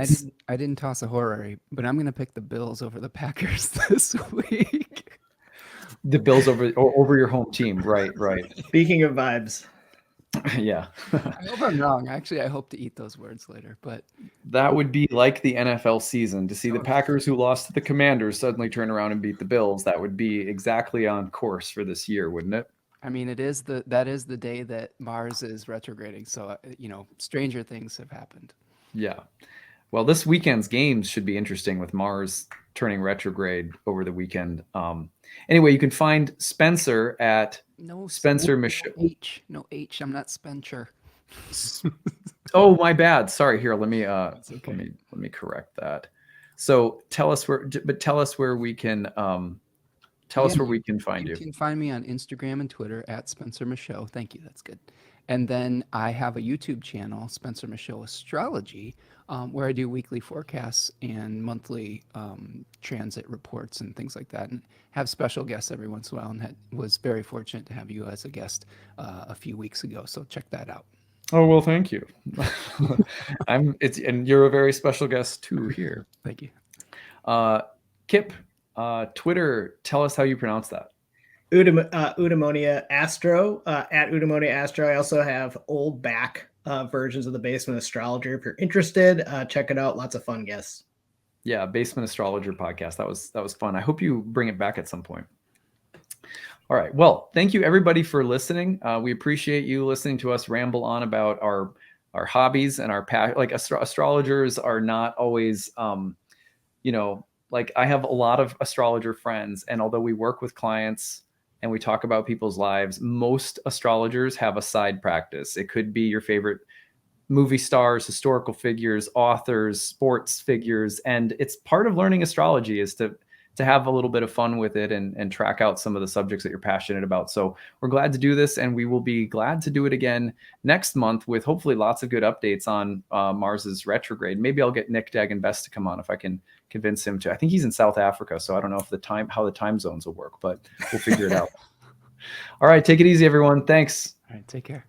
Speaker 2: I didn't toss a horary, but I'm going to pick the Bills over the Packers this week.
Speaker 1: The Bills over your home team. Right.
Speaker 3: Speaking of vibes.
Speaker 1: Yeah.
Speaker 2: I hope I'm wrong. Actually, I hope to eat those words later, but
Speaker 1: That would be like the NFL season to see the Packers who lost to the Commanders suddenly turn around and beat the Bills. That would be exactly on course for this year, wouldn't it?
Speaker 2: I mean, that is the day that Mars is retrograding. So, stranger things have happened.
Speaker 1: Yeah. Well, this weekend's games should be interesting with Mars turning retrograde over the weekend. Anyway, you can find Spencer at Spencer Michaud.
Speaker 2: No H. I'm not Spencer.
Speaker 1: Oh, my bad. Sorry. Here, let me
Speaker 2: okay.
Speaker 1: let me correct that. So tell us where we can tell us where we can find you.
Speaker 2: You can find me on Instagram and Twitter at Spencer Michaud. Thank you. That's good. And then I have a YouTube channel, Spencer Michaud Astrology, where I do weekly forecasts and monthly transit reports and things like that, and have special guests every once in a while. And was very fortunate to have you as a guest a few weeks ago. So check that out.
Speaker 1: Oh, well, thank you. And you're a very special guest too here.
Speaker 2: Thank you.
Speaker 1: Kipp, Twitter, tell us how you pronounce that.
Speaker 3: Eudaimonia Astro, at Eudaimonia Astro. I also have old back versions of the Basement Astrologer. If you're interested, check it out. Lots of fun guests.
Speaker 1: Yeah, Basement Astrologer podcast. That was fun. I hope you bring it back at some point. All right. Well, thank you everybody for listening. We appreciate you listening to us ramble on about our hobbies and our passion. Like astrologers are not always, like I have a lot of astrologer friends, and although we work with clients and we talk about people's lives, most astrologers have a side practice. It could be your favorite movie stars, historical figures, authors, sports figures, and it's part of learning astrology is to have a little bit of fun with it and track out some of the subjects that you're passionate about. So we're glad to do this, and we will be glad to do it again next month with hopefully lots of good updates on Mars's retrograde. Maybe I'll get Nick Dagenbest to come on if I can convince him to. I think he's in South Africa, so I don't know if how the time zones will work, but we'll figure it out. All right, take it easy, everyone. Thanks.
Speaker 2: All right, take care.